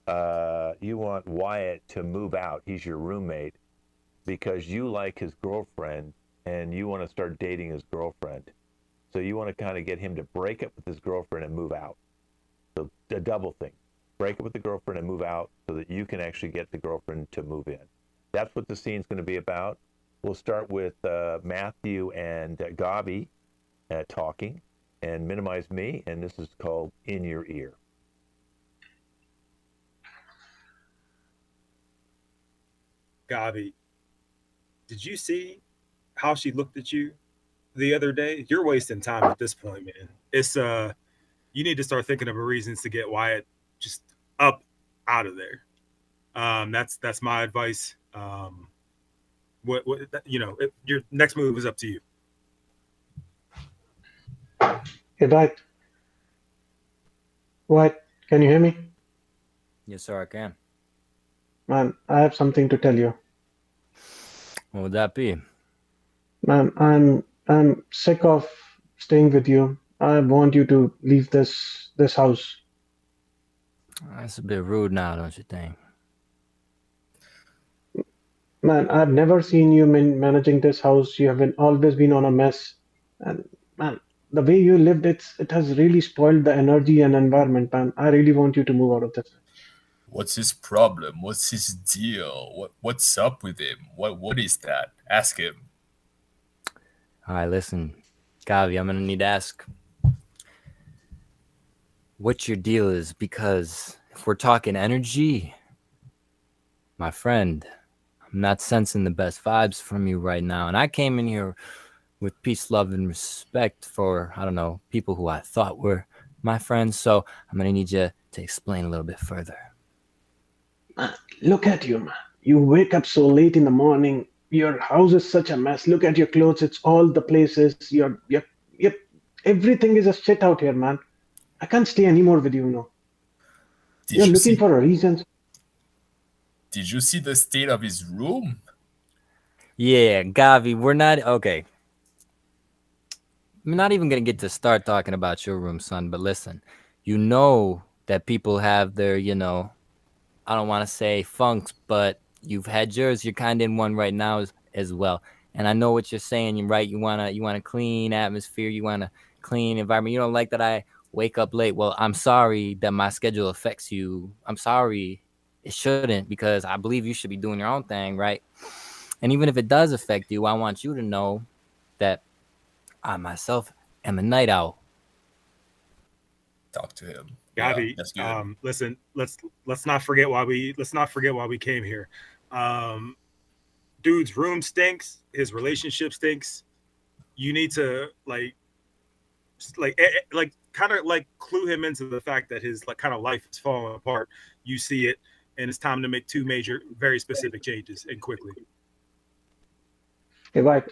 Speaker 1: Wyatt to move out. He's your roommate because you like his girlfriend and you want to start dating his girlfriend. So you want to kind of get him to break up with his girlfriend and move out. So a double thing. Break up with the girlfriend and move out so that you can actually get the girlfriend to move in. That's what the scene's going to be about. We'll start with Matthew and Gavi talking, and minimize me, and this is called In Your Ear.
Speaker 6: Gavi, did you see how she looked at you the other day? You're wasting time at this point, man. It's you need to start thinking of reasons to get Wyatt just up out of there. That's my advice. Your next move is up to you.
Speaker 10: Hey, Wyatt, can you hear me?
Speaker 8: Yes, sir, I can.
Speaker 10: Man, I have something to tell you.
Speaker 8: What would that be?
Speaker 10: Man, I'm sick of staying with you. I want you to leave this house.
Speaker 8: That's a bit rude now, don't you think?
Speaker 10: Man, I've never seen you managing this house. You have always been on a mess. And man, the way you lived, it has really spoiled the energy and environment, man. I really want you to move out of this.
Speaker 9: What's his problem? What's his deal? What's up with him? What is that? Ask him.
Speaker 8: All right, listen, Gavi, I'm gonna need to ask what your deal is, because if we're talking energy, my friend, I'm not sensing the best vibes from you right now. And I came in here with peace, love, and respect for, I don't know, people who I thought were my friends. So I'm gonna need you to explain a little bit further.
Speaker 10: Man, look at you, man. You wake up so late in the morning. Your house is such a mess. Look at your clothes. It's all the places. Yep. Everything is a shit out here, man. I can't stay anymore with you now. You're looking for a reason.
Speaker 9: Did you see the state of his room?
Speaker 8: Yeah, Gavi, we're not okay. I'm not even gonna get to start talking about your room, son. But listen, you know that people have their, I don't want to say funks, but you've had yours. You're kind of in one right now as well. And I know what you're saying. You're right. You want a clean atmosphere. You want a clean environment. You don't like that I wake up late. Well, I'm sorry that my schedule affects you. I'm sorry. It shouldn't, because I believe you should be doing your own thing, right? And even if it does affect you, I want you to know that I myself am a night owl.
Speaker 9: Talk to him.
Speaker 6: Gavi,
Speaker 9: yeah,
Speaker 6: listen, let's not forget why we came here. Dude's room stinks. His relationship stinks. You need to kind of clue him into the fact that his kind of life is falling apart. You see it, and it's time to make two major, very specific changes, and quickly.
Speaker 10: Hey, Wyatt,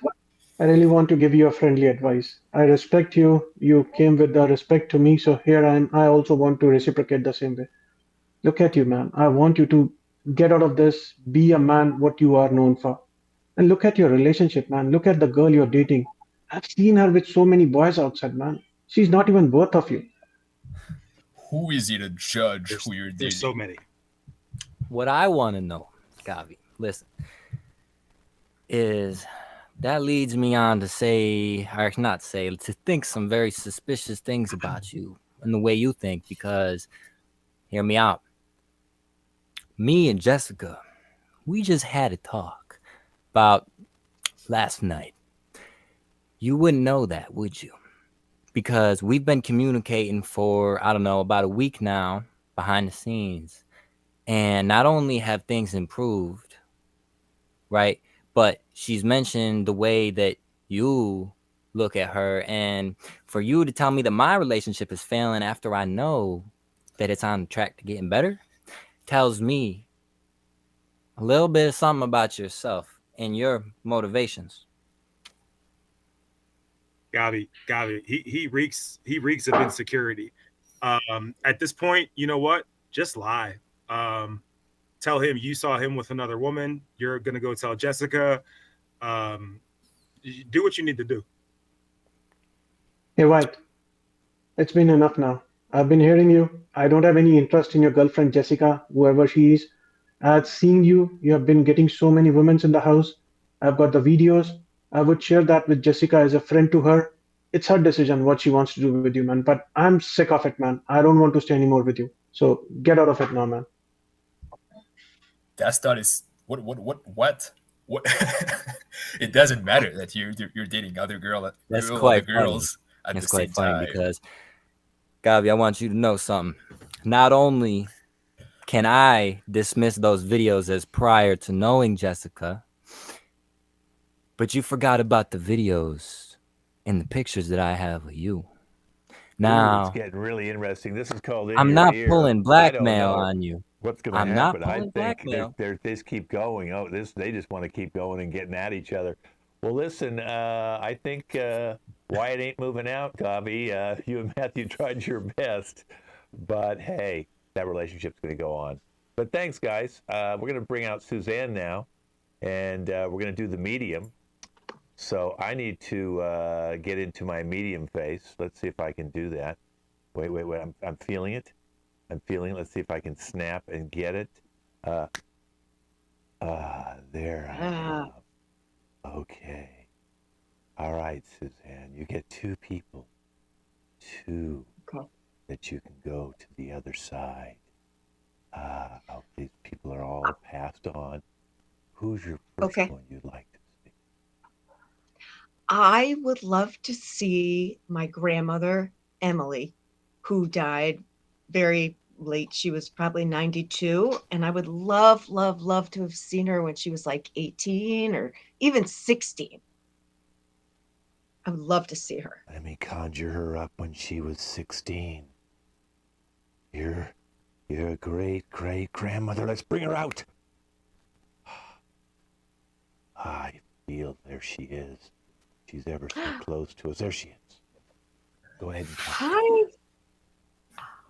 Speaker 10: I really want to give you a friendly advice. I respect you. You came with the respect to me, so here I am. I also want to reciprocate the same way. Look at you, man. I want you to get out of this, be a man, what you are known for. And look at your relationship, man. Look at the girl you're dating. I've seen her with so many boys outside, man. She's not even worth of you.
Speaker 9: who is it to judge who you're dating?
Speaker 6: There's so many.
Speaker 8: What I want to know, Gavi, listen, is that leads me on to say, or not say, to think some very suspicious things about you and the way you think, because hear me out. Me and Jessica, we just had a talk about last night. You wouldn't know that, would you? Because we've been communicating for, I don't know, about a week now behind the scenes. And not only have things improved, right? But she's mentioned the way that you look at her. And for you to tell me that my relationship is failing after I know that it's on track to getting better tells me a little bit of something about yourself and your motivations.
Speaker 6: Gavi, he reeks of insecurity. At this point, you know what? Just lie. Tell him you saw him with another woman. You're gonna go tell Jessica. Do what you need to do.
Speaker 10: Hey, White, it's been enough now. I've been hearing you. I don't have any interest in your girlfriend, Jessica, whoever she is. I've seen you. You have been getting so many women in the house. I've got the videos. I would share that with Jessica as a friend to her. It's her decision what she wants to do with you, man. But I'm sick of it, man. I don't want to stay anymore with you. So get out of it now, man.
Speaker 9: That's not his. What? It doesn't matter that you're dating other girls at
Speaker 8: That's
Speaker 9: the
Speaker 8: quite
Speaker 9: same
Speaker 8: funny
Speaker 9: time.
Speaker 8: because, Gavi, I want you to know something. Not only can I dismiss those videos as prior to knowing Jessica, but you forgot about the videos and the pictures that I have of you. Now,
Speaker 1: it's getting really interesting. This is called In
Speaker 8: I'm
Speaker 1: Your
Speaker 8: not
Speaker 1: Ear.
Speaker 8: pulling
Speaker 1: I don't
Speaker 8: blackmail
Speaker 1: know
Speaker 8: on you.
Speaker 1: what's going to
Speaker 8: I'm not
Speaker 1: happen. I
Speaker 8: pulling
Speaker 1: think
Speaker 8: blackmail.
Speaker 1: they just keep going. They just want to keep going and getting at each other. Well, listen, I think Wyatt ain't moving out, Gavi. You and Matthew tried your best, but hey, that relationship's going to go on. But thanks, guys. We're going to bring out Suzanne now, and we're going to do the medium. So I need to get into my medium face. Let's see if I can do that. Wait. I'm feeling it. Let's see if I can snap and get it. There I am. Okay. All right, Suzanne. You get two people. That you can go to the other side. These people are all passed on. Who's your first one you'd like to see?
Speaker 3: I would love to see my grandmother, Emily, who died very late. She was probably 92. And I would love to have seen her when she was like 18 or even 16. I would love to see her.
Speaker 1: Let me conjure her up when she was 16. You're a great grandmother. Let's bring her out. I feel there she is. She's ever so close to us. There she is. Go ahead and talk.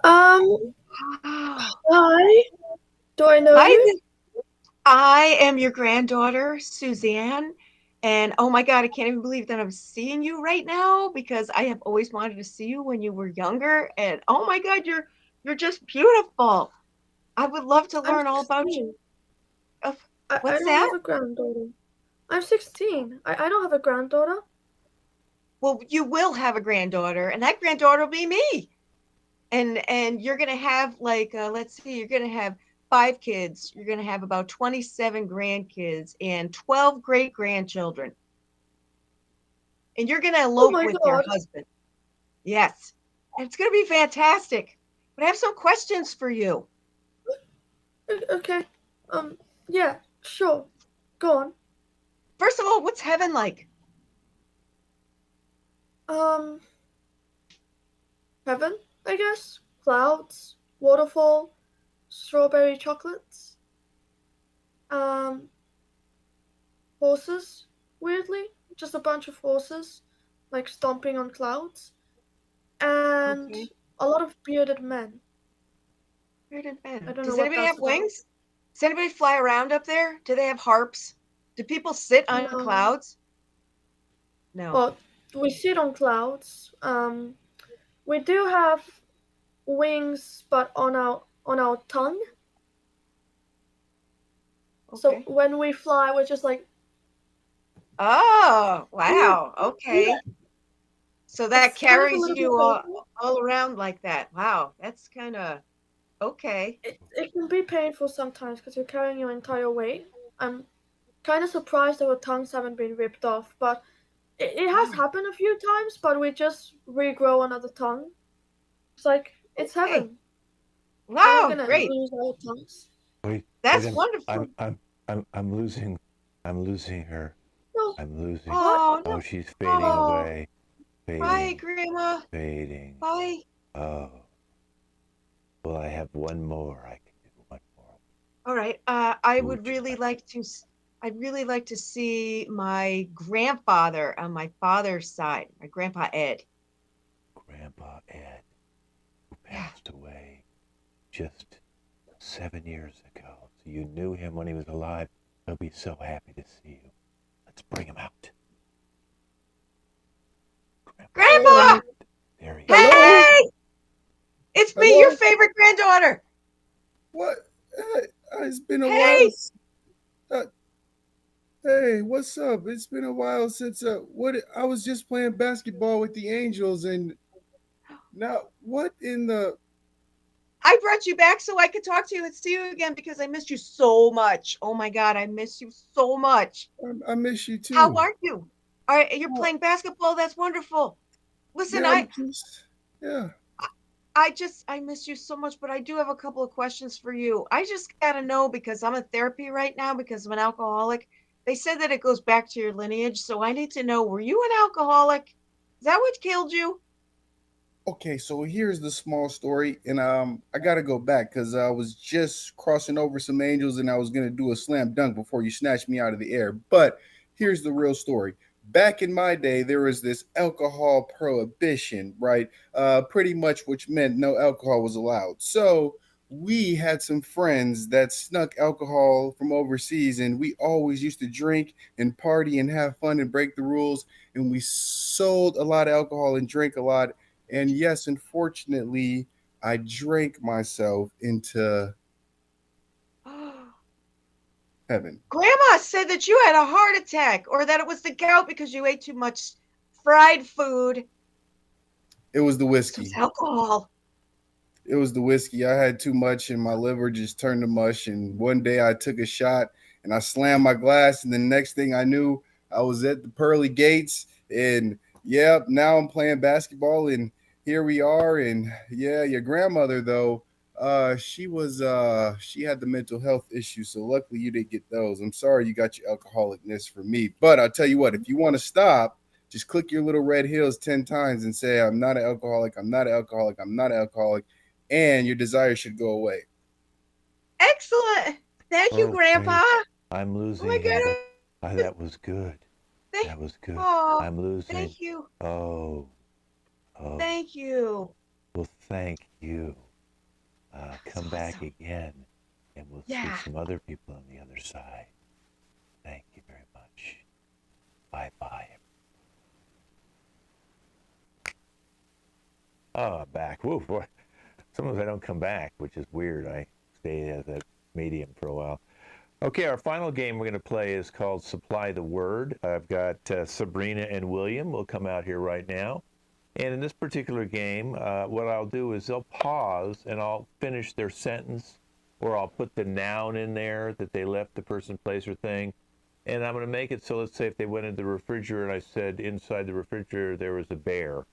Speaker 4: Hi. Do I know you?
Speaker 3: I am your granddaughter, Suzanne. And oh my God, I can't even believe that I'm seeing you right now because I have always wanted to see you when you were younger. And oh my God, you're just beautiful. I would love to learn all about you.
Speaker 4: I
Speaker 3: What's
Speaker 4: don't
Speaker 3: that?
Speaker 4: have a granddaughter. I'm 16. I don't have a granddaughter.
Speaker 3: Well, you will have a granddaughter, and that granddaughter will be me. And you're gonna have like let's see, you're gonna have 5 kids. You're gonna have about 27 grandkids and 12 great grandchildren. And you're gonna elope with your husband. Yes, and it's gonna be fantastic. But I have some questions for you.
Speaker 4: Okay. Yeah, sure. Go on.
Speaker 3: First of all, what's heaven like?
Speaker 4: Heaven, I guess. Clouds, waterfall, strawberry chocolates. Horses, weirdly. Just a bunch of horses, like stomping on clouds. And a lot of bearded men.
Speaker 3: Bearded men.
Speaker 4: I don't
Speaker 3: Does
Speaker 4: know
Speaker 3: anybody have wings? Does anybody fly around up there? Do they have harps? Do people sit on clouds? No.
Speaker 4: Well, we sit on clouds. We do have wings, but on our tongue.
Speaker 3: Okay.
Speaker 4: So when we fly, we're just like.
Speaker 3: Oh, wow. Okay. So that
Speaker 4: It's kind of a
Speaker 3: carries
Speaker 4: little bit
Speaker 3: you
Speaker 4: painful.
Speaker 3: all around like that. Wow, that's kind of okay.
Speaker 4: It can be painful sometimes because you're carrying your entire weight. I'm kind of surprised our tongues haven't been ripped off, but it has
Speaker 3: Wow.
Speaker 4: happened a few times. But we just regrow another tongue. It's like it's
Speaker 3: Okay.
Speaker 4: heaven. We're
Speaker 3: Wow,
Speaker 4: not gonna
Speaker 3: great.
Speaker 4: lose our tongues.
Speaker 1: Wait,
Speaker 3: That's
Speaker 1: wait,
Speaker 3: wonderful.
Speaker 1: I'm losing her.
Speaker 4: No.
Speaker 1: I'm losing.
Speaker 4: What?
Speaker 3: Oh,
Speaker 1: Oh,
Speaker 3: no.
Speaker 1: she's fading
Speaker 3: Oh,
Speaker 1: away.
Speaker 3: bye,
Speaker 1: Fading,
Speaker 3: Grandma.
Speaker 1: fading.
Speaker 3: Bye.
Speaker 1: Oh, well, I have one more. I can do one more.
Speaker 3: All right. I
Speaker 1: Who
Speaker 3: would
Speaker 1: would you
Speaker 3: really
Speaker 1: like?
Speaker 3: like to. I'd really like to see my grandfather on my father's side, my grandpa Ed.
Speaker 1: Grandpa Ed, who
Speaker 3: Yeah.
Speaker 1: passed away just 7 years ago. So you knew him when he was alive. He'll be so happy to see you. Let's bring him out.
Speaker 3: Grandma!
Speaker 1: There he is.
Speaker 5: Hello?
Speaker 3: Hey! It's me,
Speaker 5: Hello?
Speaker 3: your favorite granddaughter.
Speaker 5: What? It's been a
Speaker 3: Hey!
Speaker 5: while. Hey, what's up? It's been a while since I was just playing basketball with the Angels, and now what in the
Speaker 3: I brought you back so I could talk to you and see you again because I missed you so much. Oh my God, I miss you so much.
Speaker 5: I miss you
Speaker 3: How
Speaker 5: too.
Speaker 3: are you? You're
Speaker 5: Uh,
Speaker 3: playing basketball? That's wonderful. Listen,
Speaker 5: yeah, yeah.
Speaker 3: I miss you so much, but I do have a couple of questions for you. I just gotta know because I'm in therapy right now because I'm an alcoholic. They said that it goes back to your lineage, so I need to know, were you an alcoholic? Is that what killed you?
Speaker 5: Okay, so here's the small story, and I gotta go back because I was just crossing over some angels, and I was gonna do a slam dunk before you snatched me out of the air. But here's the real story. Back in my day, there was this alcohol prohibition, right? Pretty much, which meant no alcohol was allowed. So we had some friends that snuck alcohol from overseas, and we always used to drink and party and have fun and break the rules. And we sold a lot of alcohol and drank a lot, and yes, unfortunately, I drank myself into heaven.
Speaker 3: Grandma said that you had a heart attack or that it was the gout because you ate too much fried food.
Speaker 5: It was the
Speaker 3: So
Speaker 5: whiskey.
Speaker 3: it's alcohol.
Speaker 5: It was the whiskey. I had too much and my liver just turned to mush. And one day I took a shot and I slammed my glass. And the next thing I knew, I was at the pearly gates. And yeah, now I'm playing basketball and here we are. And yeah, your grandmother, though, she had the mental health issues. So luckily you didn't get those. I'm sorry you got your alcoholicness from me. But I'll tell you what, if you want to stop, just click your little red heels 10 times and say, I'm not an alcoholic. I'm not an alcoholic. I'm not an alcoholic. And your desire should go away.
Speaker 3: Excellent. Thank you, Grandpa.
Speaker 1: I'm losing
Speaker 3: Oh my
Speaker 1: him,
Speaker 3: God.
Speaker 1: but that was good. That was good.
Speaker 3: Oh,
Speaker 1: I'm losing.
Speaker 3: thank you.
Speaker 1: Oh.
Speaker 3: Thank you.
Speaker 1: Well, thank you. Come back again, and we'll see some other people on the other side. Thank you very much. Bye-bye. Oh, I'm back. Woo, boy. Sometimes I don't come back, which is weird. I stay as a medium for a while. Okay, our final game we're going to play is called Supply the Word. I've got Sabrina and William will come out here right now. And in this particular game, what I'll do is they'll pause and I'll finish their sentence, or I'll put the noun in there that they left, the person, place, or thing. And I'm going to make it so, let's say if they went into the refrigerator and I said inside the refrigerator there was a bear.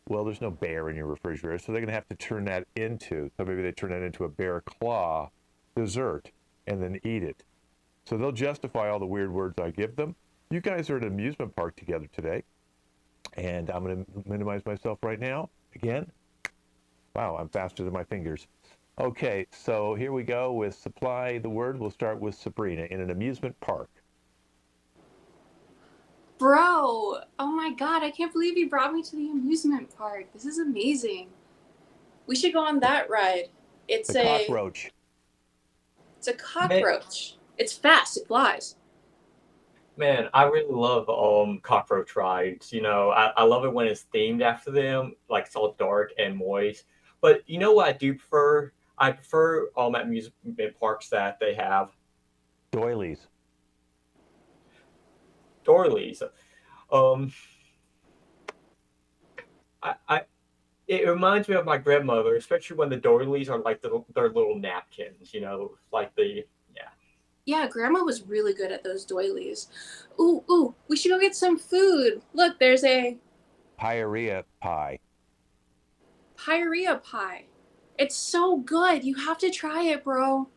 Speaker 1: Well, there's no bear in your refrigerator, so they're going to have to turn that into, so maybe they turn that into a bear claw dessert and then eat it. So they'll justify all the weird words I give them. You guys are at an amusement park together today. And I'm going to minimize myself right now. Again. Wow, I'm faster than my fingers. Okay, so here we go with Supply the Word. We'll start with Sabrina in an amusement park.
Speaker 7: Bro, oh my God, I can't believe you brought me to the amusement park. This is amazing. We should go on that ride. It's
Speaker 1: a cockroach.
Speaker 7: It's a cockroach. It's fast. It flies.
Speaker 2: Man, I really love cockroach rides. You know, I love it when it's themed after them, like it's all dark and moist. But you know what I do prefer? I prefer at amusement parks that they have
Speaker 1: Doilies.
Speaker 2: doilies. Um, I it reminds me of my grandmother, especially when the doilies are like their little napkins. Like the yeah.
Speaker 7: Yeah, Grandma was really good at those doilies. Ooh, we should go get some food. Look, there's a
Speaker 1: Pyorrhea pie.
Speaker 7: pyorrhea pie. It's so good. You have to try it, bro.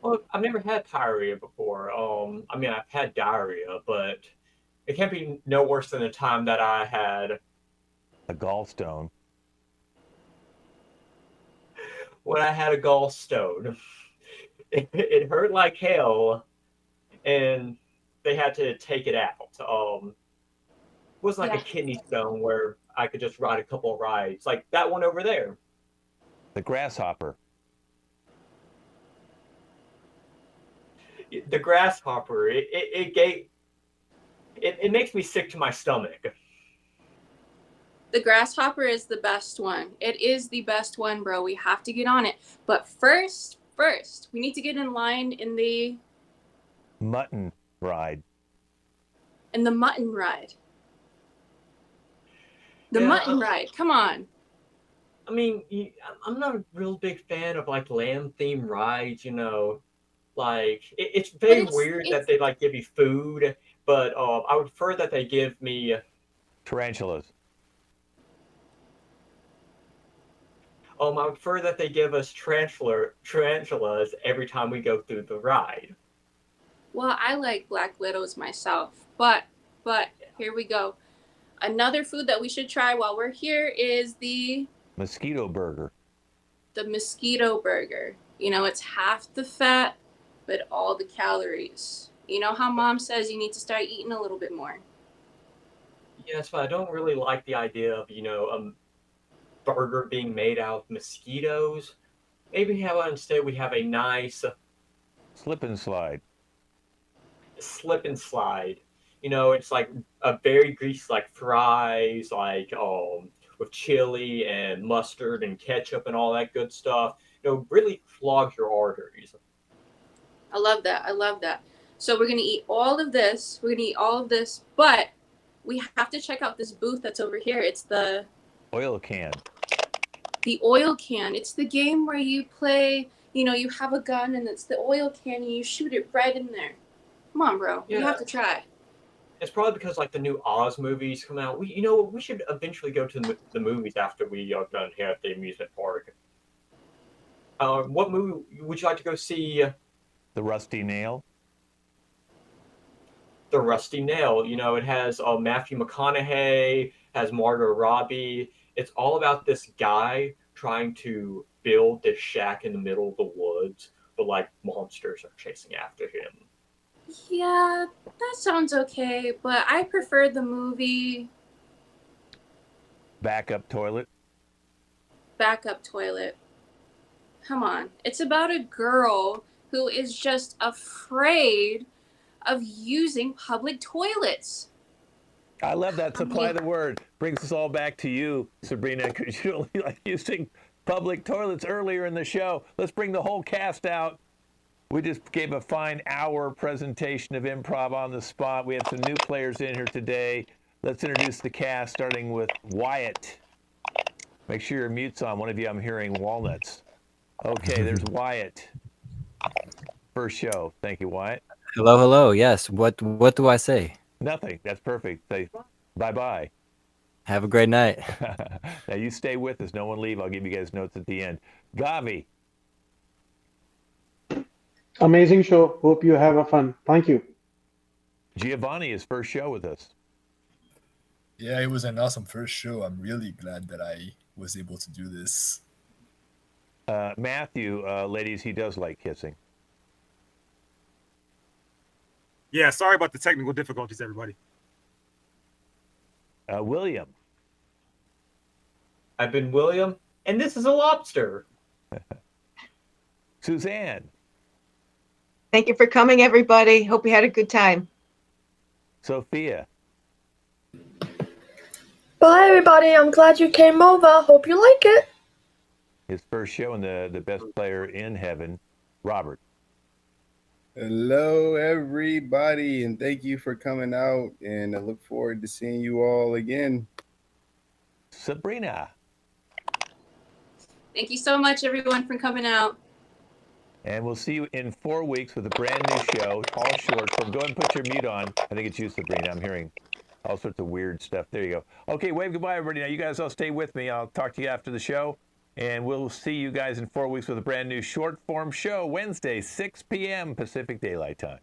Speaker 2: Well, I've never had diarrhea before. I mean, I've had diarrhea, but it can't be no worse than the time that I had
Speaker 1: A gallstone.
Speaker 2: when I had a gallstone. It hurt like hell, and they had to take it out. It was like a
Speaker 7: Yeah.
Speaker 2: kidney stone where I could just ride a couple of rides, like that one over there.
Speaker 1: The grasshopper.
Speaker 2: The grasshopper. It makes me sick to my stomach.
Speaker 7: The grasshopper is the best one. It is the best one, bro. We have to get on it. But first, we need to get in line in the
Speaker 1: Mutton ride.
Speaker 7: mutton ride. The
Speaker 2: Yeah,
Speaker 7: mutton ride. Come on.
Speaker 2: I mean, I'm not a real big fan of like lamb themed rides. Like it's very weird that they like give you food, but I would prefer that they give me
Speaker 1: tarantulas.
Speaker 2: I would prefer that they give us tarantulas every time we go through the ride.
Speaker 7: Well, I like black widows myself, but here we go. Another food that we should try while we're here is the
Speaker 1: mosquito burger.
Speaker 7: The mosquito burger. It's half the fat, but all the calories. You know how Mom says you need to start eating a little bit more.
Speaker 2: Yes, but I don't really like the idea of burger being made out of mosquitoes. Maybe how about instead we have a nice
Speaker 1: slip and slide.
Speaker 2: It's like a very greasy, like fries, like with chili and mustard and ketchup and all that good stuff. Really clogs your arteries.
Speaker 7: I love that. So we're gonna eat all of this. But we have to check out this booth that's over here. It's the
Speaker 1: oil can.
Speaker 7: The oil can. It's the game where you play, you have a gun and it's the oil can and you shoot it right in there. Come on, bro. Yeah. You have to try.
Speaker 2: It's probably because like the new Oz movies come out. We should eventually go to the movies after we are done here at the amusement park. What movie would you like to go see?
Speaker 1: The Rusty Nail.
Speaker 2: The Rusty Nail. It has Matthew McConaughey, has Margot Robbie. It's all about this guy trying to build this shack in the middle of the woods, but like monsters are chasing after him.
Speaker 7: Yeah, that sounds okay, but I prefer the movie
Speaker 1: Backup Toilet.
Speaker 7: Come on. It's about a girl who is just afraid of using public toilets.
Speaker 1: I love that. Supply the word. Brings us all back to you, Sabrina, because you only like using public toilets earlier in the show. Let's bring the whole cast out. We just gave a fine hour presentation of improv on the spot. We have some new players in here today. Let's introduce the cast, starting with Wyatt. Make sure your mute's on. One of you, I'm hearing walnuts. Okay, there's Wyatt. First show. Thank you, Wyatt.
Speaker 8: Hello. Yes. What do I say?
Speaker 1: Nothing. That's perfect. Say bye-bye.
Speaker 8: Have a great night.
Speaker 1: Now you stay with us. No one leave. I'll give you guys notes at the end. Gavi.
Speaker 10: Amazing show. Hope you have a fun. Thank you.
Speaker 1: Giovanni, his first show with us.
Speaker 9: Yeah, it was an awesome first show. I'm really glad that I was able to do this.
Speaker 1: Matthew, ladies, he does like kissing.
Speaker 6: Yeah, sorry about the technical difficulties, everybody.
Speaker 1: William.
Speaker 2: I've been William, and this is a lobster.
Speaker 1: Suzanne.
Speaker 3: Thank you for coming, everybody. Hope you had a good time.
Speaker 1: Sophia.
Speaker 4: Bye, everybody. I'm glad you came over. Hope you like it.
Speaker 1: his first show and the best player in heaven, Robert.
Speaker 5: Hello, everybody, and thank you for coming out. And I look forward to seeing you all again.
Speaker 1: Sabrina.
Speaker 7: Thank you so much, everyone, for coming out.
Speaker 1: And we'll see you in 4 weeks with a brand new show, all short form. Go ahead and put your mute on. I think it's you, Sabrina. I'm hearing all sorts of weird stuff. There you go. Okay, wave goodbye, everybody. Now, you guys all stay with me. I'll talk to you after the show. And we'll see you guys in 4 weeks with a brand new short form show, Wednesday, 6 p.m. Pacific Daylight Time.